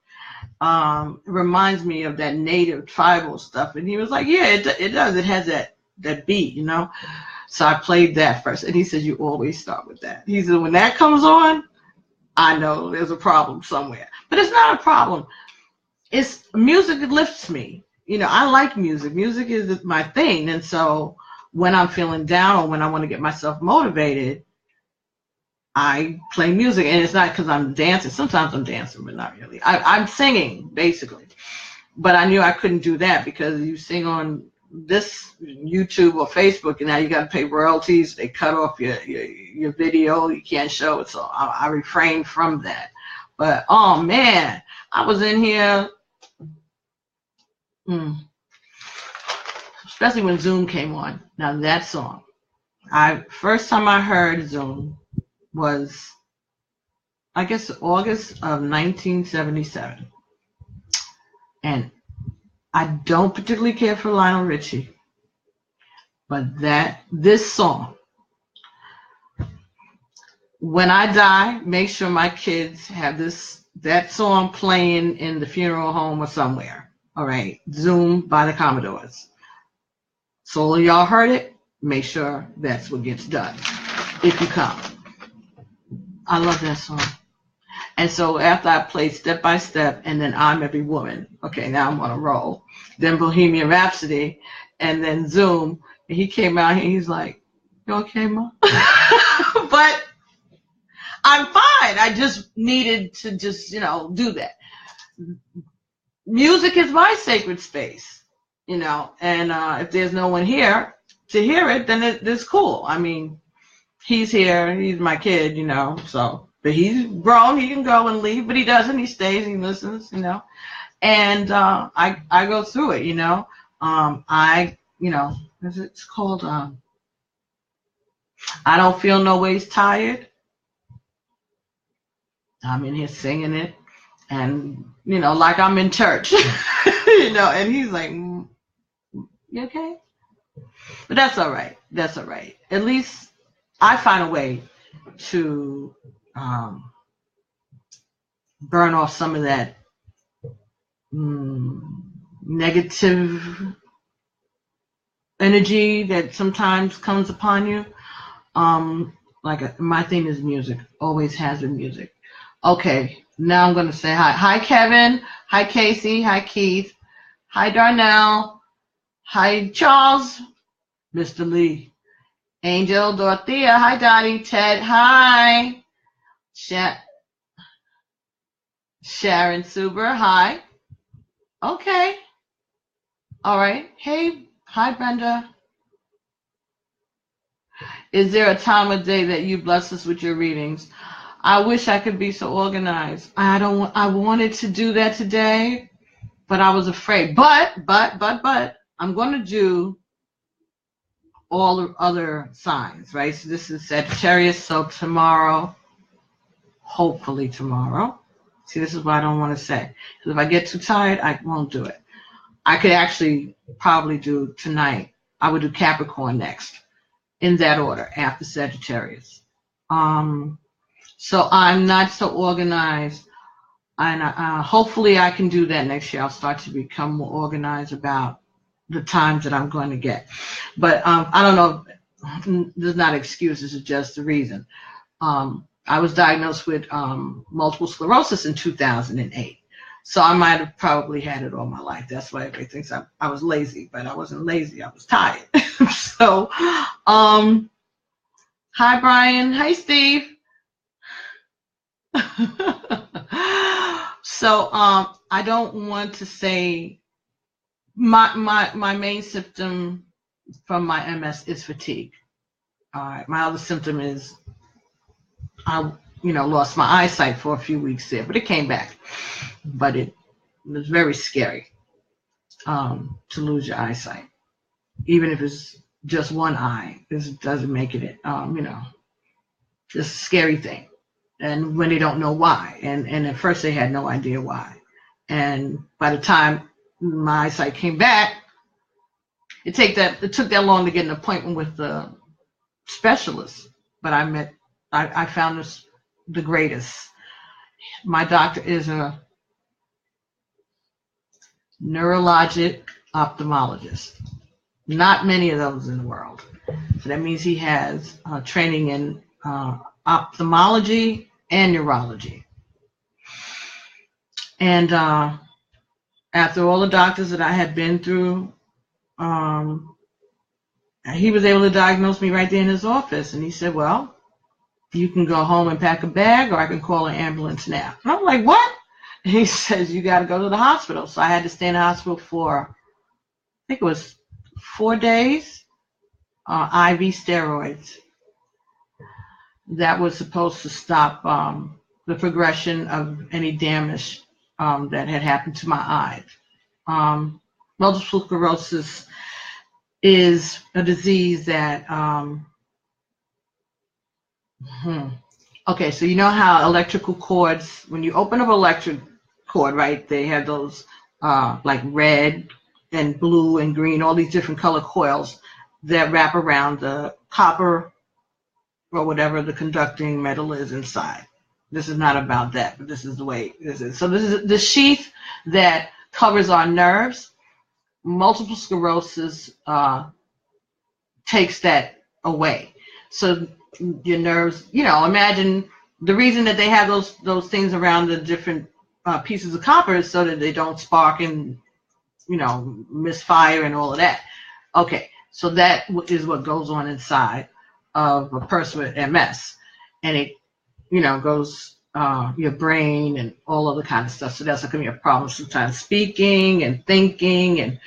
Reminds me of that native tribal stuff. And he was like, yeah, it does. It has that beat, you know. So I played that first. And he said, you always start with that. He said, when that comes on, I know there's a problem somewhere. But it's not a problem. It's music that lifts me. You know, I like music. Music is my thing. And so when I'm feeling down or when I want to get myself motivated, I play music. And it's not because I'm dancing. Sometimes I'm dancing, but not really. I'm singing, basically. But I knew I couldn't do that because you sing on this YouTube or Facebook, and now you got to pay royalties. They cut off your video. You can't show it. So I refrained from that. But, oh, man, I was in here, especially when Zoom came on. Now, that song, first time I heard Zoom was, I guess, August of 1977. And I don't particularly care for Lionel Richie, but this song, when I die, make sure my kids have that song playing in the funeral home or somewhere. All right, Zoom by the Commodores. So y'all heard it, make sure that's what gets done if you come. I love that song. And so after I played Step by Step and then I'm Every Woman, okay, now I'm on a roll. Then Bohemian Rhapsody and then Zoom. And he came out here, he's like, you okay, Ma? But I'm fine. I just needed to do that. Music is my sacred space, and if there's no one here to hear it, then it's cool. I mean, he's here, he's my kid, so, but he's grown, he can go and leave, but he doesn't, he stays, he listens, and I go through it, it's called, I Don't Feel No Ways Tired. I'm in here singing it. And, you know, like I'm in church, you know, and he's like, you okay? But that's all right. That's all right. At least I find a way to burn off some of that negative energy that sometimes comes upon you. My thing is music. Always has been music. Okay, now I'm going to say hi. Hi, Kevin. Hi, Casey. Hi, Keith. Hi, Darnell. Hi, Charles. Mr. Lee. Angel, Dorothea. Hi, Dottie. Ted. Hi. Sharon Suber. Hi. Okay. All right. Hey. Hi, Brenda. Is there a time of day that you bless us with your readings? I wish I could be so organized. I wanted to do that today, but I was afraid. But I'm going to do all the other signs, right? So this is Sagittarius. So tomorrow, hopefully tomorrow. See, this is what I don't want to say. Because if I get too tired, I won't do it. I could actually probably do tonight. I would do Capricorn next, in that order, after Sagittarius. So I'm not so organized, and hopefully I can do that next year. I'll start to become more organized about the times that I'm going to get. But I don't know. There's not excuses. It's just the reason. I was diagnosed with multiple sclerosis in 2008. So I might have probably had it all my life. That's why everybody thinks I was lazy, but I wasn't lazy. I was tired. So, hi, Brian. Hi, Steve. So, I don't want to say my main symptom from my MS is fatigue. My other symptom is I lost my eyesight for a few weeks there, but it came back. But it was very scary to lose your eyesight, even if it's just one eye. This doesn't make it, just a scary thing. And when they don't know why, and at first they had no idea why, and by the time my eyesight came back, it took that long to get an appointment with the specialist. But I found this the greatest. My doctor is a neurologic ophthalmologist. Not many of those in the world. So that means he has training in ophthalmology and neurology. And after all the doctors that I had been through, he was able to diagnose me right there in his office. And he said, well, you can go home and pack a bag, or I can call an ambulance now. And I'm like, what? And he says, you got to go to the hospital. So I had to stay in the hospital for, I think it was 4 days, IV steroids. That was supposed to stop the progression of any damage that had happened to my eyes. Multiple sclerosis is a disease that, okay, so you know how electrical cords, when you open up an electric cord, right, they have those like red and blue and green, all these different color coils that wrap around the copper or whatever the conducting metal is inside. This is not about that, but this is the way this is. So this is the sheath that covers our nerves. Multiple sclerosis takes that away. So your nerves, imagine the reason that they have those things around the different pieces of copper is so that they don't spark and, misfire and all of that. Okay, so that is what goes on inside of a person with MS. And it, goes your brain and all other kind of stuff. So that's going to be a problem sometimes speaking and thinking and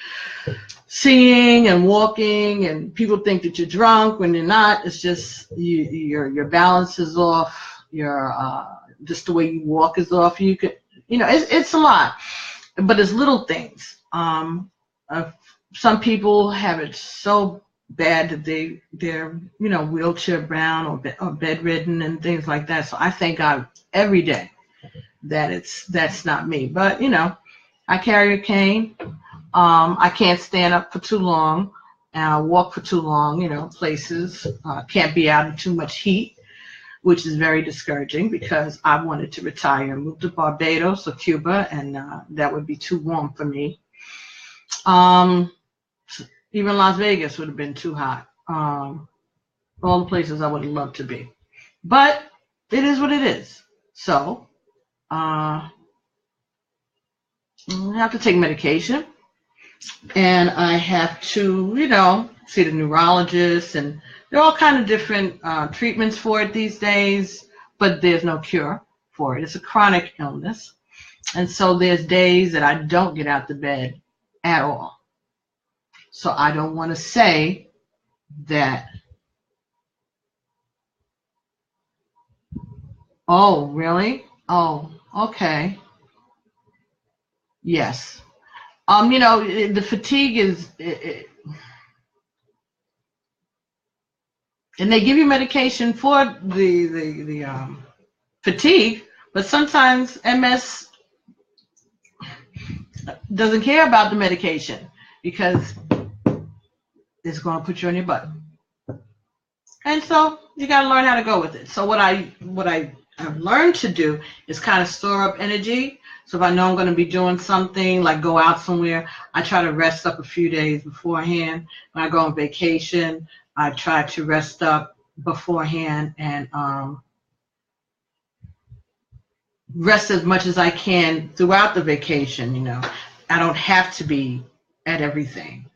seeing and walking, and people think that you're drunk when you're not. It's just your balance is off, your just the way you walk is off. You could, it's a lot, but it's little things. Some people have it so bad that they're wheelchair bound or bedridden and things like that. So I thank God every day that's not me. But I carry a cane. I can't stand up for too long, walk for too long, places. Can't be out in too much heat, which is very discouraging because I wanted to retire and move to Barbados or Cuba, and that would be too warm for me. Even Las Vegas would have been too hot. All the places I would have loved to be. But it is what it is. So I have to take medication. And I have to, see the neurologist, and there are all kind of different treatments for it these days, but there's no cure for it. It's a chronic illness. And so there's days that I don't get out of bed at all. So I don't want to say that, oh, really? Oh, okay. Yes. The fatigue is, and they give you medication for the fatigue, but sometimes MS doesn't care about the medication because it's going to put you on your butt. And so you got to learn how to go with it. So what I've learned to do is kind of store up energy. So if I know I'm going to be doing something, like go out somewhere, I try to rest up a few days beforehand. When I go on vacation, I try to rest up beforehand and rest as much as I can throughout the vacation. I don't have to be at everything,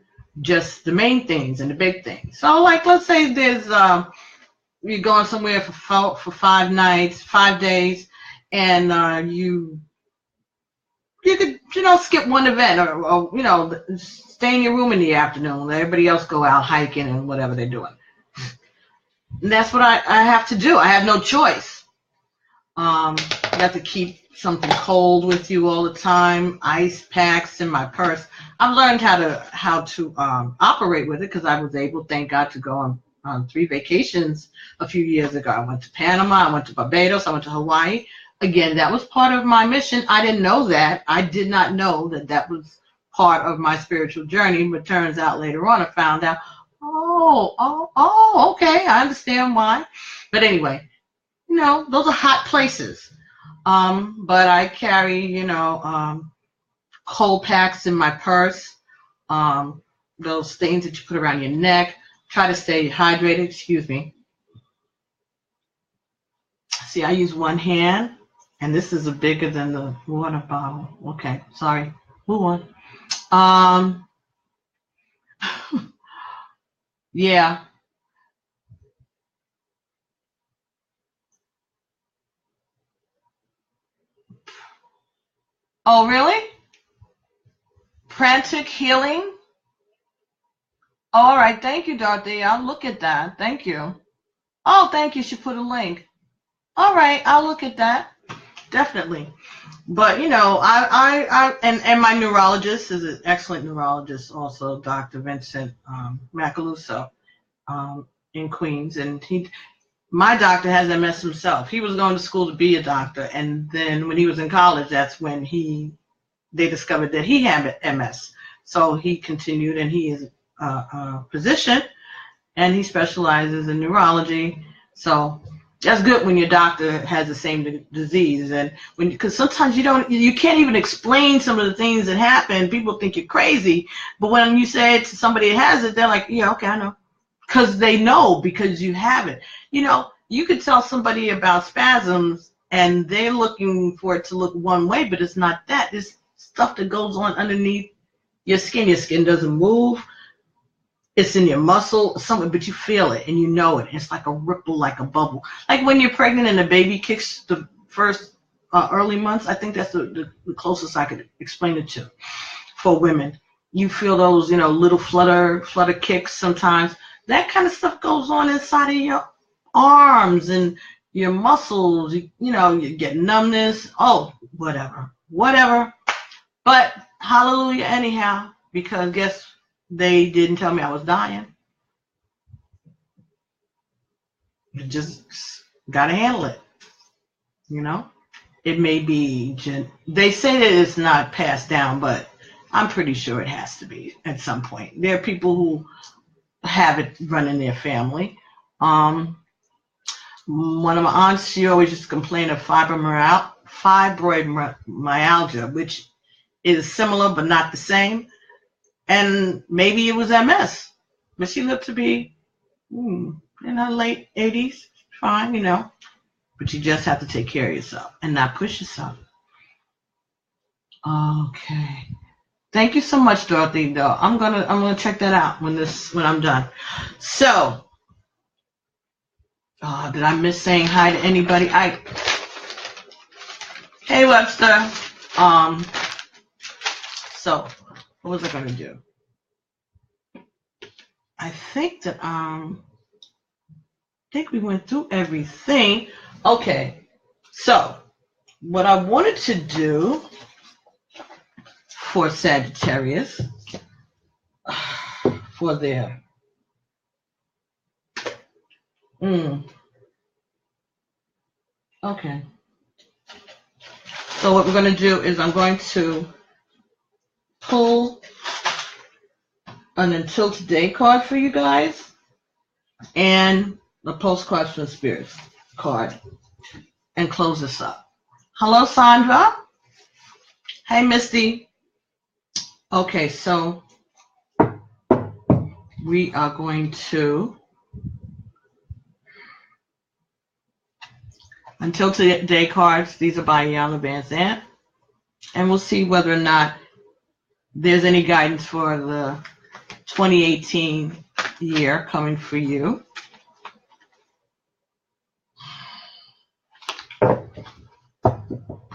just the main things and the big things. So like, let's say there's you're going somewhere for 5 nights, 5 days, and you could, skip one event or stay in your room in the afternoon. Let everybody else go out hiking and whatever they're doing. And that's what I have to do. I have no choice. You have to keep something cold with you all the time. Ice packs in my purse. I've learned how to operate with it because I was able, thank God, to go on 3 vacations a few years ago. I went to Panama, I went to Barbados, I went to Hawaii. Again, that was part of my mission. I didn't know that. I did not know that was part of my spiritual journey, but turns out later on I found out, okay, I understand why. But anyway, those are hot places. But I carry, cold packs in my purse, those things that you put around your neck. Try to stay hydrated, excuse me. See, I use one hand, and this is bigger than the water bottle. Okay, sorry. Move on. Yeah. Oh, really? Frantic healing? All right, thank you, Dorothy. I'll look at that. Thank you. Oh, thank you. She put a link. All right, I'll look at that. Definitely. But and my neurologist is an excellent neurologist, also Dr. Vincent Macaluso in Queens, and my doctor has MS himself. He was going to school to be a doctor, and then when he was in college, that's when they discovered that he had MS. So he continued, and he is a physician, and he specializes in neurology. So that's good when your doctor has the same disease, and because sometimes you can't even explain some of the things that happen. People think you're crazy, but when you say it to somebody that has it, they're like, yeah, okay, I know, because they know, because you have it. You could tell somebody about spasms, and they're looking for it to look one way, but it's not that. It's stuff that goes on underneath your skin. Your skin doesn't move. It's in your muscle, something, but you feel it and you know it. It's like a ripple, like a bubble. Like when you're pregnant and the baby kicks the first early months. I think that's the closest I could explain it to for women. You feel those, little flutter kicks sometimes. That kind of stuff goes on inside of your arms and your muscles. You get numbness. Oh, whatever. But hallelujah anyhow, because guess they didn't tell me I was dying. You just got to handle it, It may be, they say that it's not passed down, but I'm pretty sure it has to be at some point. There are people who have it run in their family. One of my aunts, she always used to complain of fibromyalgia, which is similar but not the same. And maybe it was MS, but she lived to be in her late 80s, fine, But you just have to take care of yourself and not push yourself. Okay. Thank you so much, Dorothy. Though I'm gonna check that out when I'm done. So, did I miss saying hi to anybody? Hey Webster. So what was I gonna do? I think that we went through everything. Okay. So what I wanted to do for Sagittarius, for their okay. So what we're going to do is I'm going to pull an Until Today card for you guys and the Postcards from the Spirits card and close this up. Hello, Sandra. Hey, Misty. Okay, so we are going to Until Today cards. These are by Iyanla Vanzant. And we'll see whether or not there's any guidance for the 2018 year coming for you.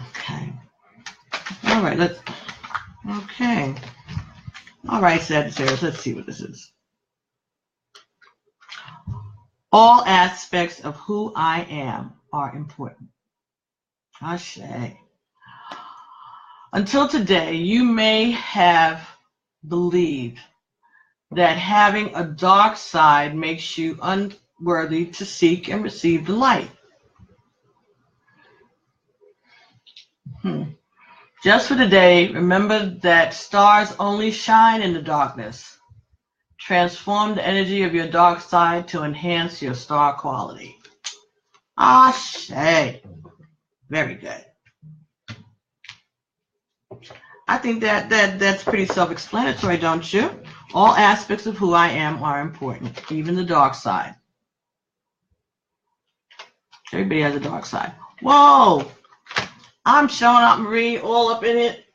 Okay. All right, okay. All right, Sagittarius, let's see what this is. All aspects of who I am are important. Ashe. Until today, you may have believed that having a dark side makes you unworthy to seek and receive the light. Just for today, remember that stars only shine in the darkness. Transform the energy of your dark side to enhance your star quality. Ashe. Very good. I think that's pretty self-explanatory, don't you? All aspects of who I am are important, even the dark side. Everybody has a dark side. Whoa! I'm showing up, Marie, all up in it.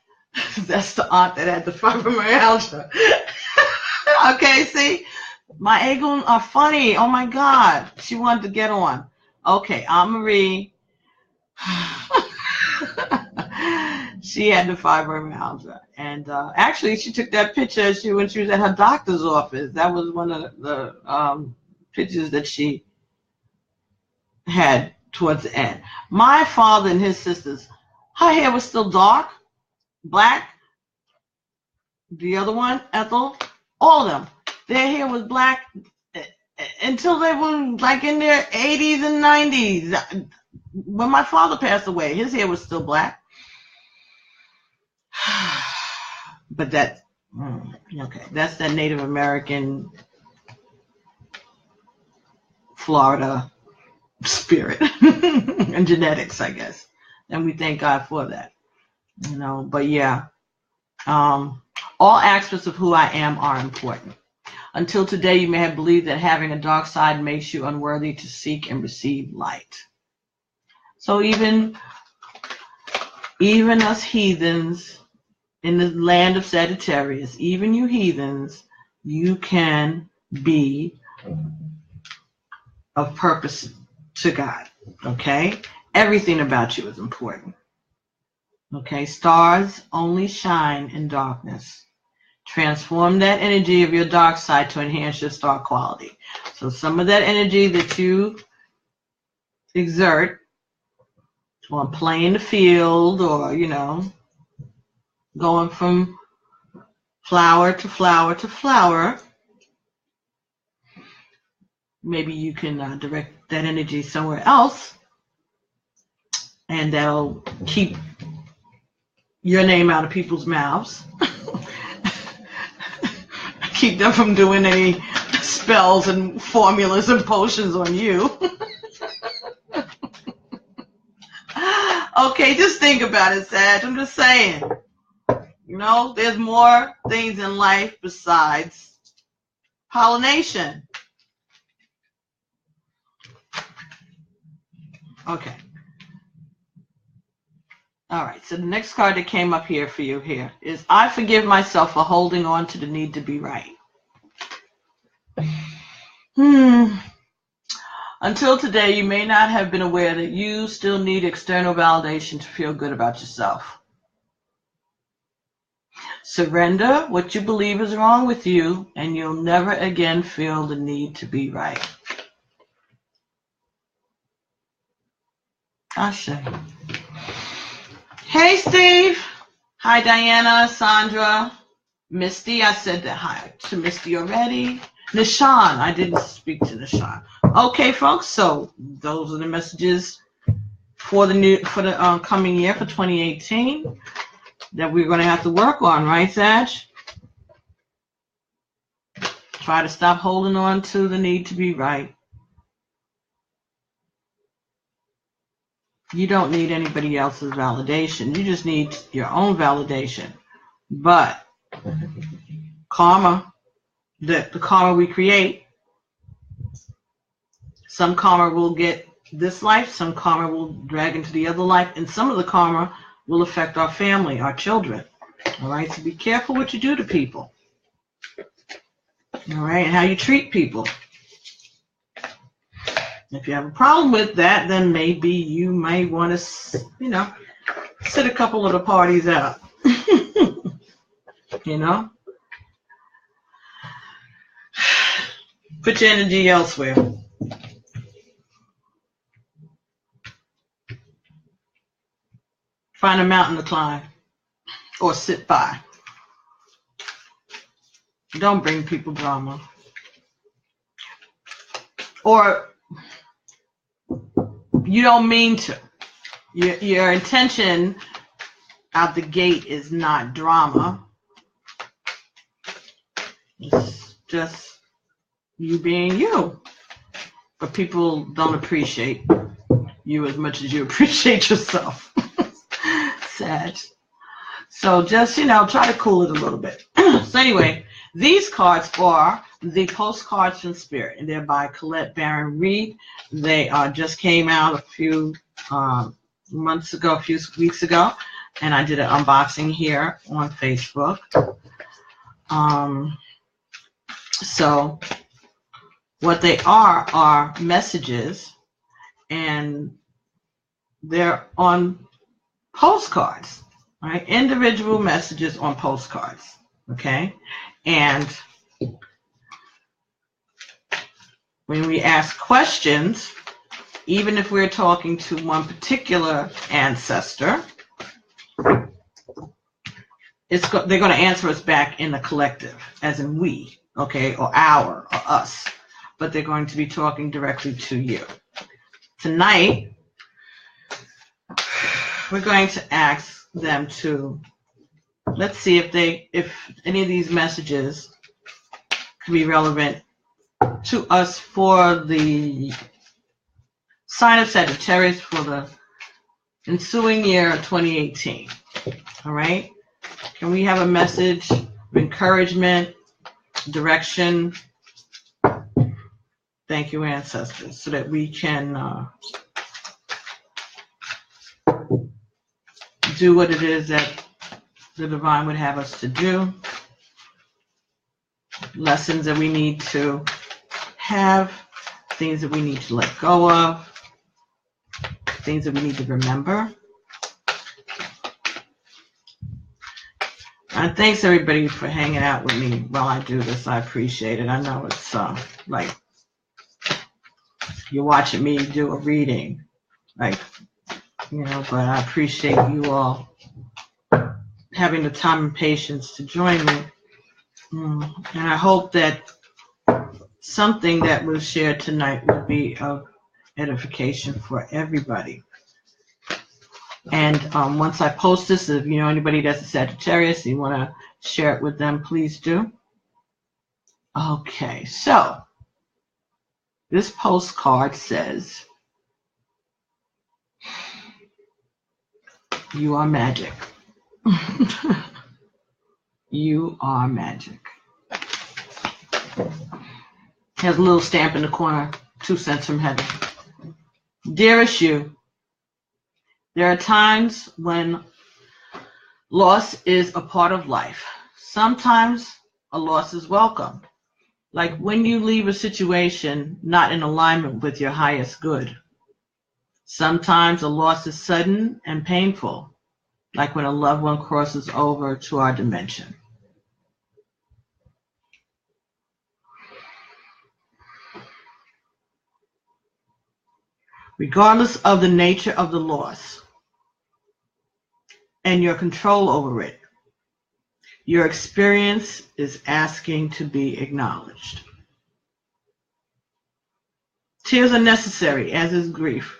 That's the aunt that had the fibromyalgia. Okay, see? My Aegon are funny. Oh, my God. She wanted to get on. Okay, Aunt Marie. She had the fibromyalgia. And actually, she took that picture when she was at her doctor's office. That was one of the pictures that she had towards the end. My father and his sisters, her hair was still dark, black. The other one, Ethel, all of them, their hair was black until they were like in their 80s and 90s. When my father passed away, his hair was still black. But that's that Native American Florida spirit and genetics, I guess. And we thank God for that. But yeah. All aspects of who I am are important. Until today, you may have believed that having a dark side makes you unworthy to seek and receive light. So even us heathens in the land of Sagittarius, even you heathens, you can be of purpose to God. Okay? Everything about you is important. Okay? Stars only shine in darkness. Transform that energy of your dark side to enhance your star quality. So some of that energy that you exert on playing the field or, going from flower to flower to flower, maybe you can direct that energy somewhere else and that'll keep your name out of people's mouths. Keep them from doing any spells and formulas and potions on you. Okay, just think about it, Sag. I'm just saying. You know, there's more things in life besides pollination. Okay. All right, so the next card that came up here for you here is I forgive myself for holding on to the need to be right. Until today, you may not have been aware that you still need external validation to feel good about yourself. Surrender what you believe is wrong with you, and you'll never again feel the need to be right. Ashe. Hey, Steve. Hi, Diana, Sandra, Misty. I said that hi to Misty already. Nishan. I didn't speak to Nishan. Okay, folks. So those are the messages for the coming year for 2018 that we're going to have to work on, right, Sag? Try to stop holding on to the need to be right. You don't need anybody else's validation. You just need your own validation. But karma, the karma we create, some karma will get this life, some karma will drag into the other life, and some of the karma will affect our family, our children. All right, so be careful what you do to people. All right, and how you treat people. If you have a problem with that, then maybe you might want to, you know, sit a couple of the parties out. You know? Put your energy elsewhere. Find a mountain to climb or sit by. Don't bring people drama. Or you don't mean to. Your intention out the gate is not drama. It's just you being you. But people don't appreciate you as much as you appreciate yourself. Sad. So just, you know, try to cool it a little bit. So anyway, these cards are the Postcards from Spirit, and they're by Colette Baron Reed. They just came out a few months ago, a few weeks ago, and I did an unboxing here on Facebook. So what they are messages, and they're on postcards, right? Individual messages on postcards, okay? And when we ask questions, even if we're talking to one particular ancestor, they're going to answer us back in the collective, as in we, okay, or our, or us, but they're going to be talking directly to you. Tonight, we're going to ask them to, let's see if any of these messages can be relevant to us for the sign of Sagittarius for the ensuing year of 2018. All right? Can we have a message of encouragement, direction? Thank you, ancestors, so that we can do what it is that the divine would have us to do. Lessons that we need to have, things that we need to let go of, things that we need to remember. And thanks everybody for hanging out with me while I do this. I appreciate it. I know it's like you're watching me do a reading, like, you know, but I appreciate you all having the time and patience to join me. And I hope that something that was shared tonight will be of edification for everybody. And once I post this, if you know anybody that's a Sagittarius and you want to share it with them, please do. Okay, so this postcard says, "You are magic." You are magic. Has a little stamp in the corner, 2 cents from heaven. Dearest you, there are times when loss is a part of life. Sometimes a loss is welcome, like when you leave a situation not in alignment with your highest good. Sometimes a loss is sudden and painful, like when a loved one crosses over to our dimension. Regardless of the nature of the loss and your control over it, your experience is asking to be acknowledged. Tears are necessary, as is grief.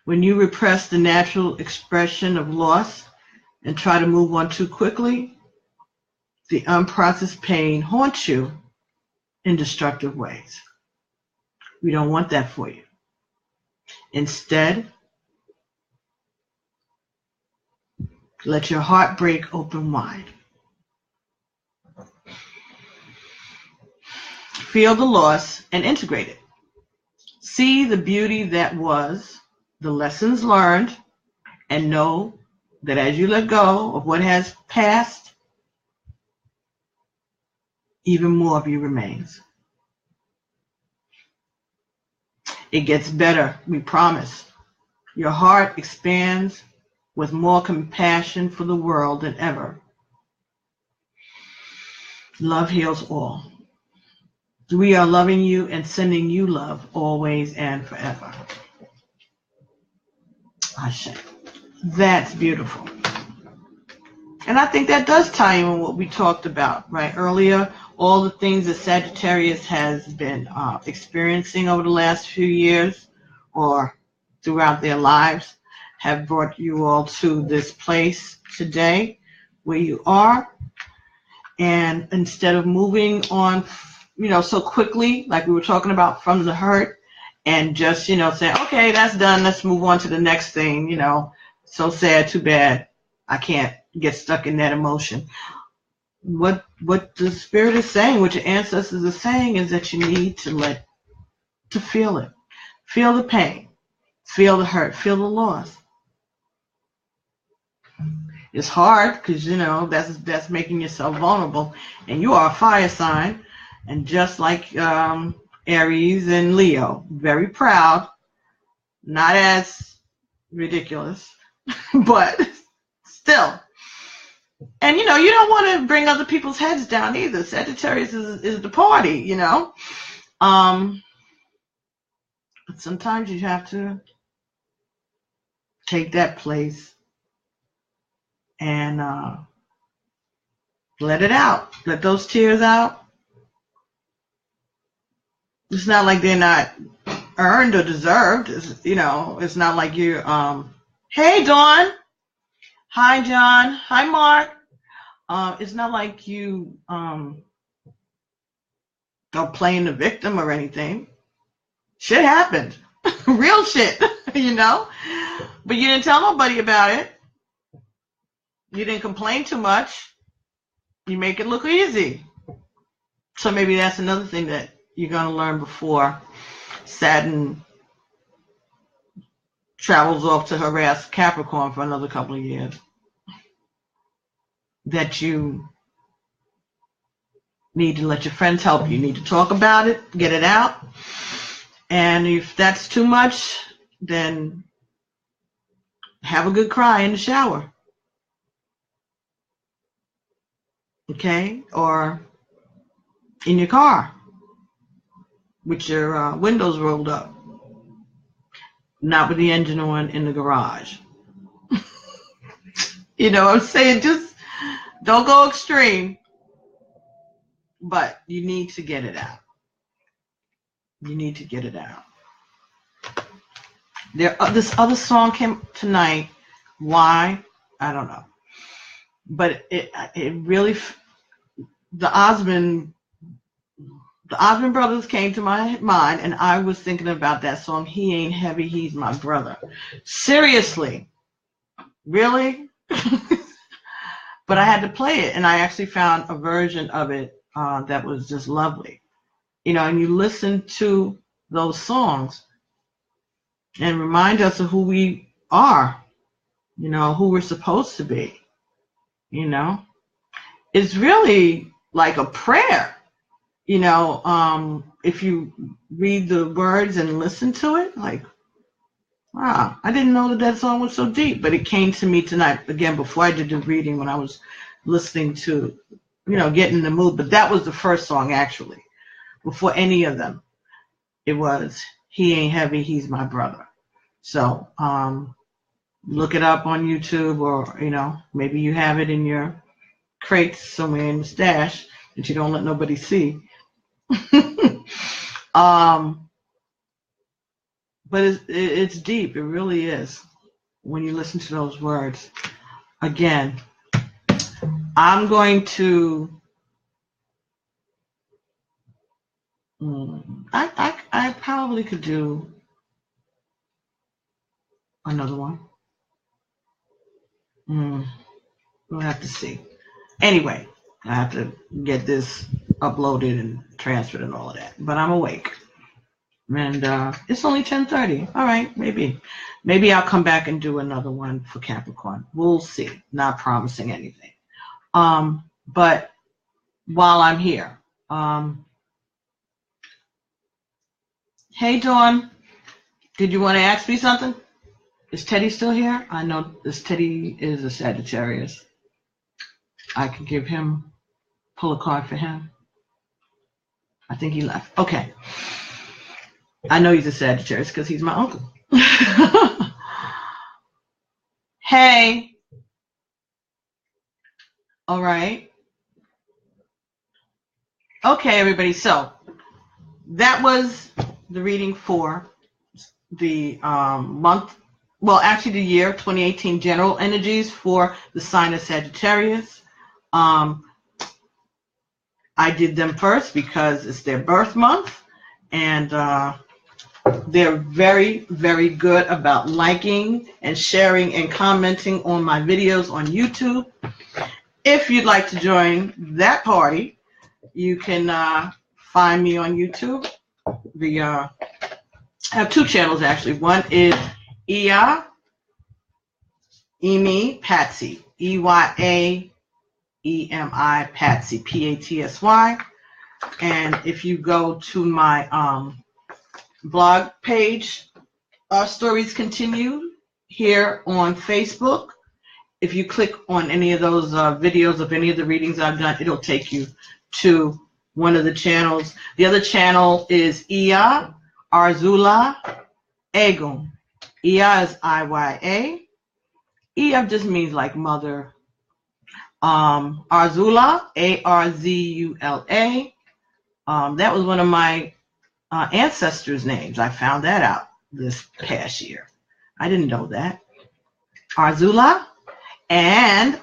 When you repress the natural expression of loss and try to move on too quickly, the unprocessed pain haunts you in destructive ways. We don't want that for you. Instead, let your heart break open wide. Feel the loss and integrate it. See the beauty that was, the lessons learned, and know that as you let go of what has passed, even more of you remains. It gets better, we promise. Your heart expands with more compassion for the world than ever. Love heals all. We are loving you and sending you love always and forever. Ashe. That's beautiful. And I think that does tie in with what we talked about, right, earlier. All the things that Sagittarius has been experiencing over the last few years or throughout their lives have brought you all to this place today where you are. And instead of moving on, so quickly, like we were talking about from the hurt, and just, saying, okay, that's done, let's move on to the next thing, so sad, too bad, I can't get stuck in that emotion. What the spirit is saying, what your ancestors are saying, is that you need to feel it. Feel the pain. Feel the hurt. Feel the loss. It's hard because, that's making yourself vulnerable. And you are a fire sign. And just like Aries and Leo, very proud, not as ridiculous, but still. And, you don't want to bring other people's heads down either. Sagittarius is the party, But sometimes you have to take that place and let it out. Let those tears out. It's not like they're not earned or deserved. It's not like you're, hey, Dawn. Hi, John. Hi, Mark. It's not like you are playing the victim or anything. Shit happened. Real shit, But you didn't tell nobody about it. You didn't complain too much. You make it look easy. So maybe that's another thing that you're going to learn before Saturn travels off to harass Capricorn for another couple of years. That you need to let your friends help you. You need to talk about it, get it out. And if that's too much, then have a good cry in the shower. Okay? Or in your car with your windows rolled up. Not with the engine on in the garage. You know what I'm saying? Just don't go extreme. But you need to get it out. You need to get it out. This other song came tonight. Why? I don't know. But it really, the Osmond brothers came to my mind, and I was thinking about that song. He ain't heavy, he's my brother. Seriously, really? But I had to play it, and I actually found a version of it that was just lovely. And you listen to those songs and remind us of who we are, who we're supposed to be. It's really like a prayer. If you read the words and listen to it, like, wow, I didn't know that song was so deep, but it came to me tonight, again, before I did the reading, when I was listening to, getting in the mood. But that was the first song, actually, before any of them. It was, he ain't heavy, he's my brother. So look it up on YouTube, or, maybe you have it in your crates somewhere in the stash that you don't let nobody see. But it's deep. It really is. When you listen to those words, again, I'm going to. I probably could do another one. We'll have to see. Anyway, I have to get this uploaded and transferred and all of that. But I'm awake. And it's only 10:30. All right, maybe I'll come back and do another one for Capricorn. We'll see. Not promising anything. But while I'm here, hey Dawn, did you want to ask me something? Is Teddy still here? I know this Teddy is a Sagittarius. I could pull a card for him. I think he left. Okay. I know he's a Sagittarius because he's my uncle. Hey. All right. Okay, everybody. So that was the reading for the month. Well, actually the year 2018 general energies for the sign of Sagittarius. I did them first because it's their birth month, and they're very, very good about liking and sharing and commenting on my videos on YouTube. If you'd like to join that party, you can find me on YouTube. I have two channels, actually. One is Emi Patsy, EYAEMI Patsy, PATSY. And if you go to my blog page, Our Stories Continue, here on Facebook, if you click on any of those videos of any of the readings I've done, it'll take you to one of the channels. The other channel is Iya Arzula Egun. Iya is IYA. Iya just means like mother. Arzula, ARZULA. That was one of my ancestors' names. I found that out this past year. I didn't know that. Arzula. And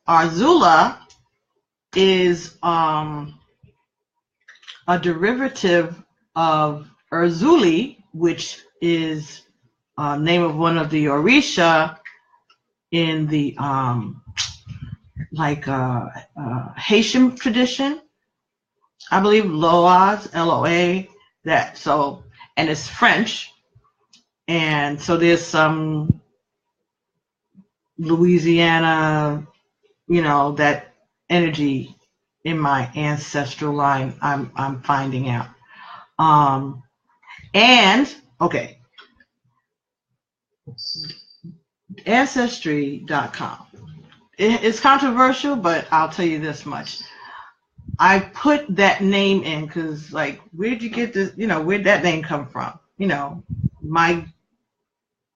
Arzula is a derivative of Erzuli, which is name of one of the Orisha in the Haitian tradition. I believe Loaz, Loa, that. So, and it's French. And so there's some Louisiana, that energy in my ancestral line. I'm finding out. And okay, Ancestry.com. It's controversial, but I'll tell you this much. I put that name in because, like, where'd you get this? Where'd that name come from? My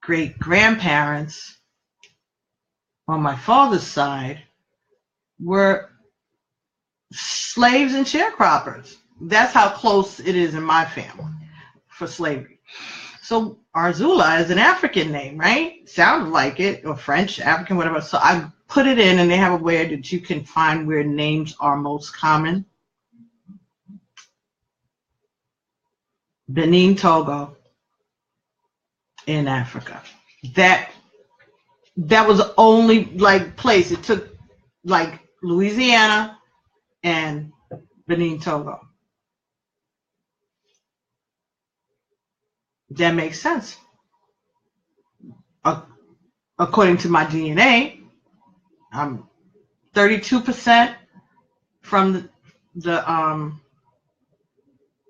great grandparents on my father's side were slaves and sharecroppers. That's how close it is in my family for slavery. So Arzula is an African name, right? Sounded like it, or French, African, whatever. So I put it in, and they have a way that you can find where names are most common. Benin, Togo, in Africa. That was the only like place. It took like Louisiana and Benin, Togo. That makes sense. According to my DNA, I'm 32% from the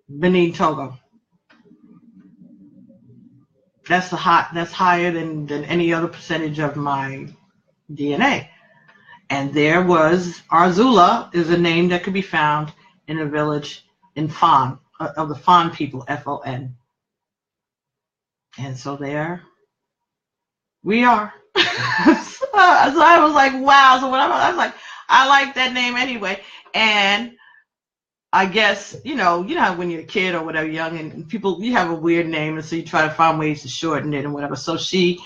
Benin, Togo. That's higher than any other percentage of my DNA. And there was Arzula is a name that could be found in a village in Fon, of the Fon people, Fon. And so there we are. So I was like, wow. So whatever, I was like, I like that name anyway. And I guess, you know how when you're a kid or whatever, young, and people, you have a weird name, and so you try to find ways to shorten it and whatever. So she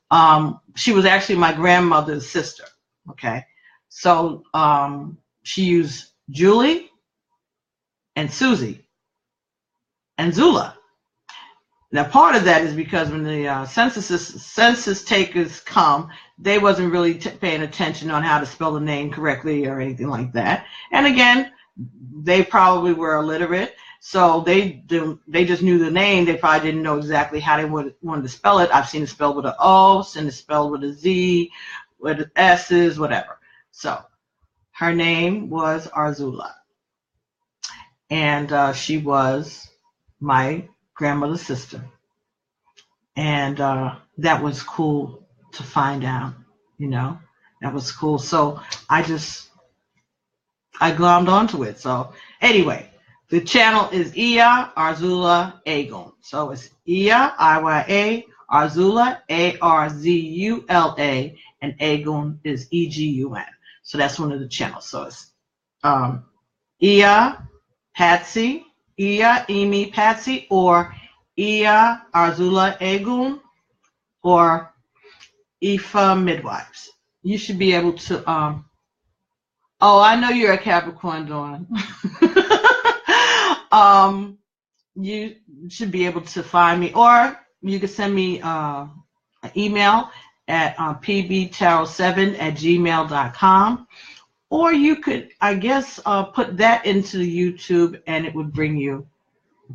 was actually my grandmother's sister. Okay. So she used Julie and Susie and Zula. Now, part of that is because when the census takers come, they wasn't really paying attention on how to spell the name correctly or anything like that. And again, they probably were illiterate, so they just knew the name. They probably didn't know exactly how they wanted to spell it. I've seen it spelled with an O, seen it spelled with a Z, with S's, whatever. So her name was Arzula, and she was my grandmother's sister, and that was cool to find out. That was cool. So I glommed onto it. So anyway, the channel is Iya Arzula Egun. So it's Iya, Iya, Arzula, Arzula, and Egun is Egun. So that's one of the channels. So it's Iya Patsy, Iya Emi Patsy, or Iya Arzula Egun, or Ifa Midwives. You should be able to oh, I know you're a Capricorn, Dawn. You should be able to find me, or you can send me an email at pbtarot7@gmail.com, or you could, I guess, put that into YouTube, and it would bring you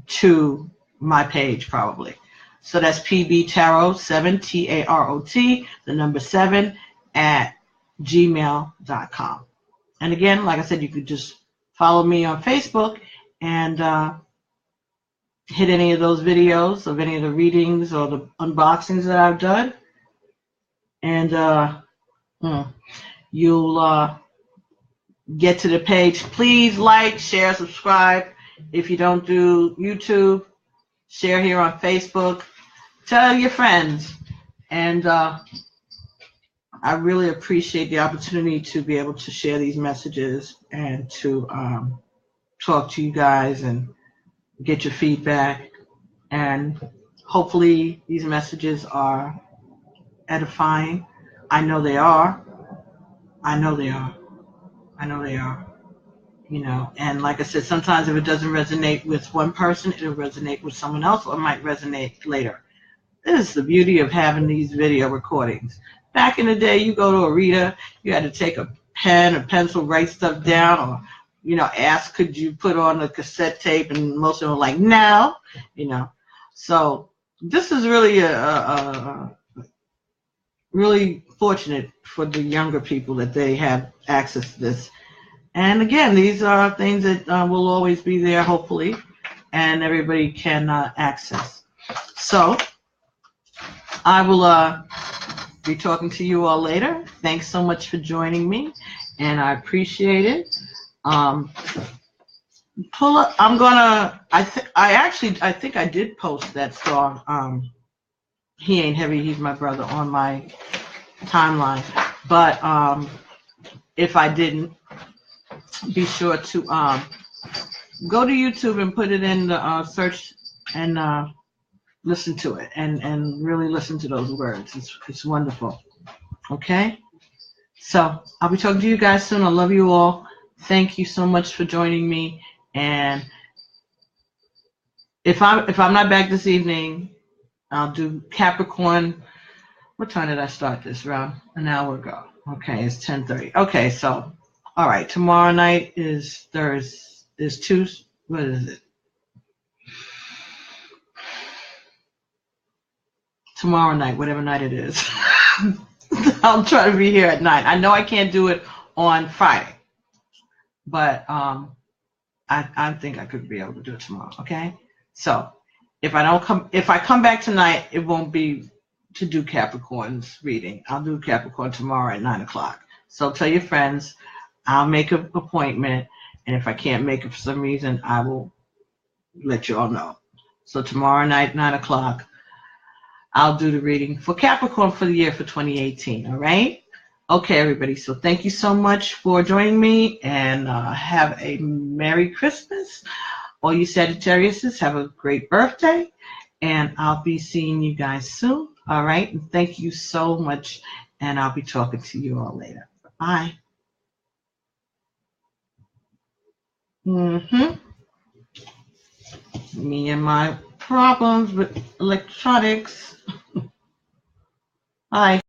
to my page probably. So that's pbtarot7, TAROT, the number 7 at gmail.com. And again, like I said, you could just follow me on Facebook and hit any of those videos of any of the readings or the unboxings that I've done. And you'll get to the page. Please like, share, subscribe. If you don't do YouTube, share here on Facebook. Tell your friends. And I really appreciate the opportunity to be able to share these messages and to talk to you guys and get your feedback. And hopefully these messages are edifying. I know they are. And like I said, sometimes if it doesn't resonate with one person, it'll resonate with someone else, or it might resonate later. This is the beauty of having these video recordings. Back in the day, you go to a reader, you had to take a pen or pencil, write stuff down, or, ask, could you put on a cassette tape? And most of them were like, no, So this is really really fortunate for the younger people that they have access to this. And again, these are things that will always be there, hopefully, and everybody can access. So I will be talking to you all later. Thanks so much for joining me, and I appreciate it. Pull up. I'm gonna. I think I did post that song. He Ain't Heavy, He's My Brother, on my timeline. But if I didn't, be sure to go to YouTube and put it in the search and listen to it and really listen to those words. It's wonderful. Okay? So I'll be talking to you guys soon. I love you all. Thank you so much for joining me. And if I'm not back this evening, I'll do Capricorn. What time did I start this? Around an hour ago. Okay, it's 10:30. Okay, so all right. Tomorrow night is Thursday. Is Tuesday. What is it? Tomorrow night, whatever night it is. I'll try to be here at 9. I know I can't do it on Friday, but I think I could be able to do it tomorrow. Okay, so if I come back tonight, it won't be to do Capricorn's reading. I'll do Capricorn tomorrow at 9 o'clock. So tell your friends. I'll make an appointment, and if I can't make it for some reason, I will let you all know. So tomorrow night, 9 o'clock, I'll do the reading for Capricorn for the year for 2018. All right. Okay, everybody. So thank you so much for joining me, and have a Merry Christmas. All you Sagittariuses, have a great birthday, and I'll be seeing you guys soon. All right. And thank you so much, and I'll be talking to you all later. Bye. Me and my problems with electronics. Bye.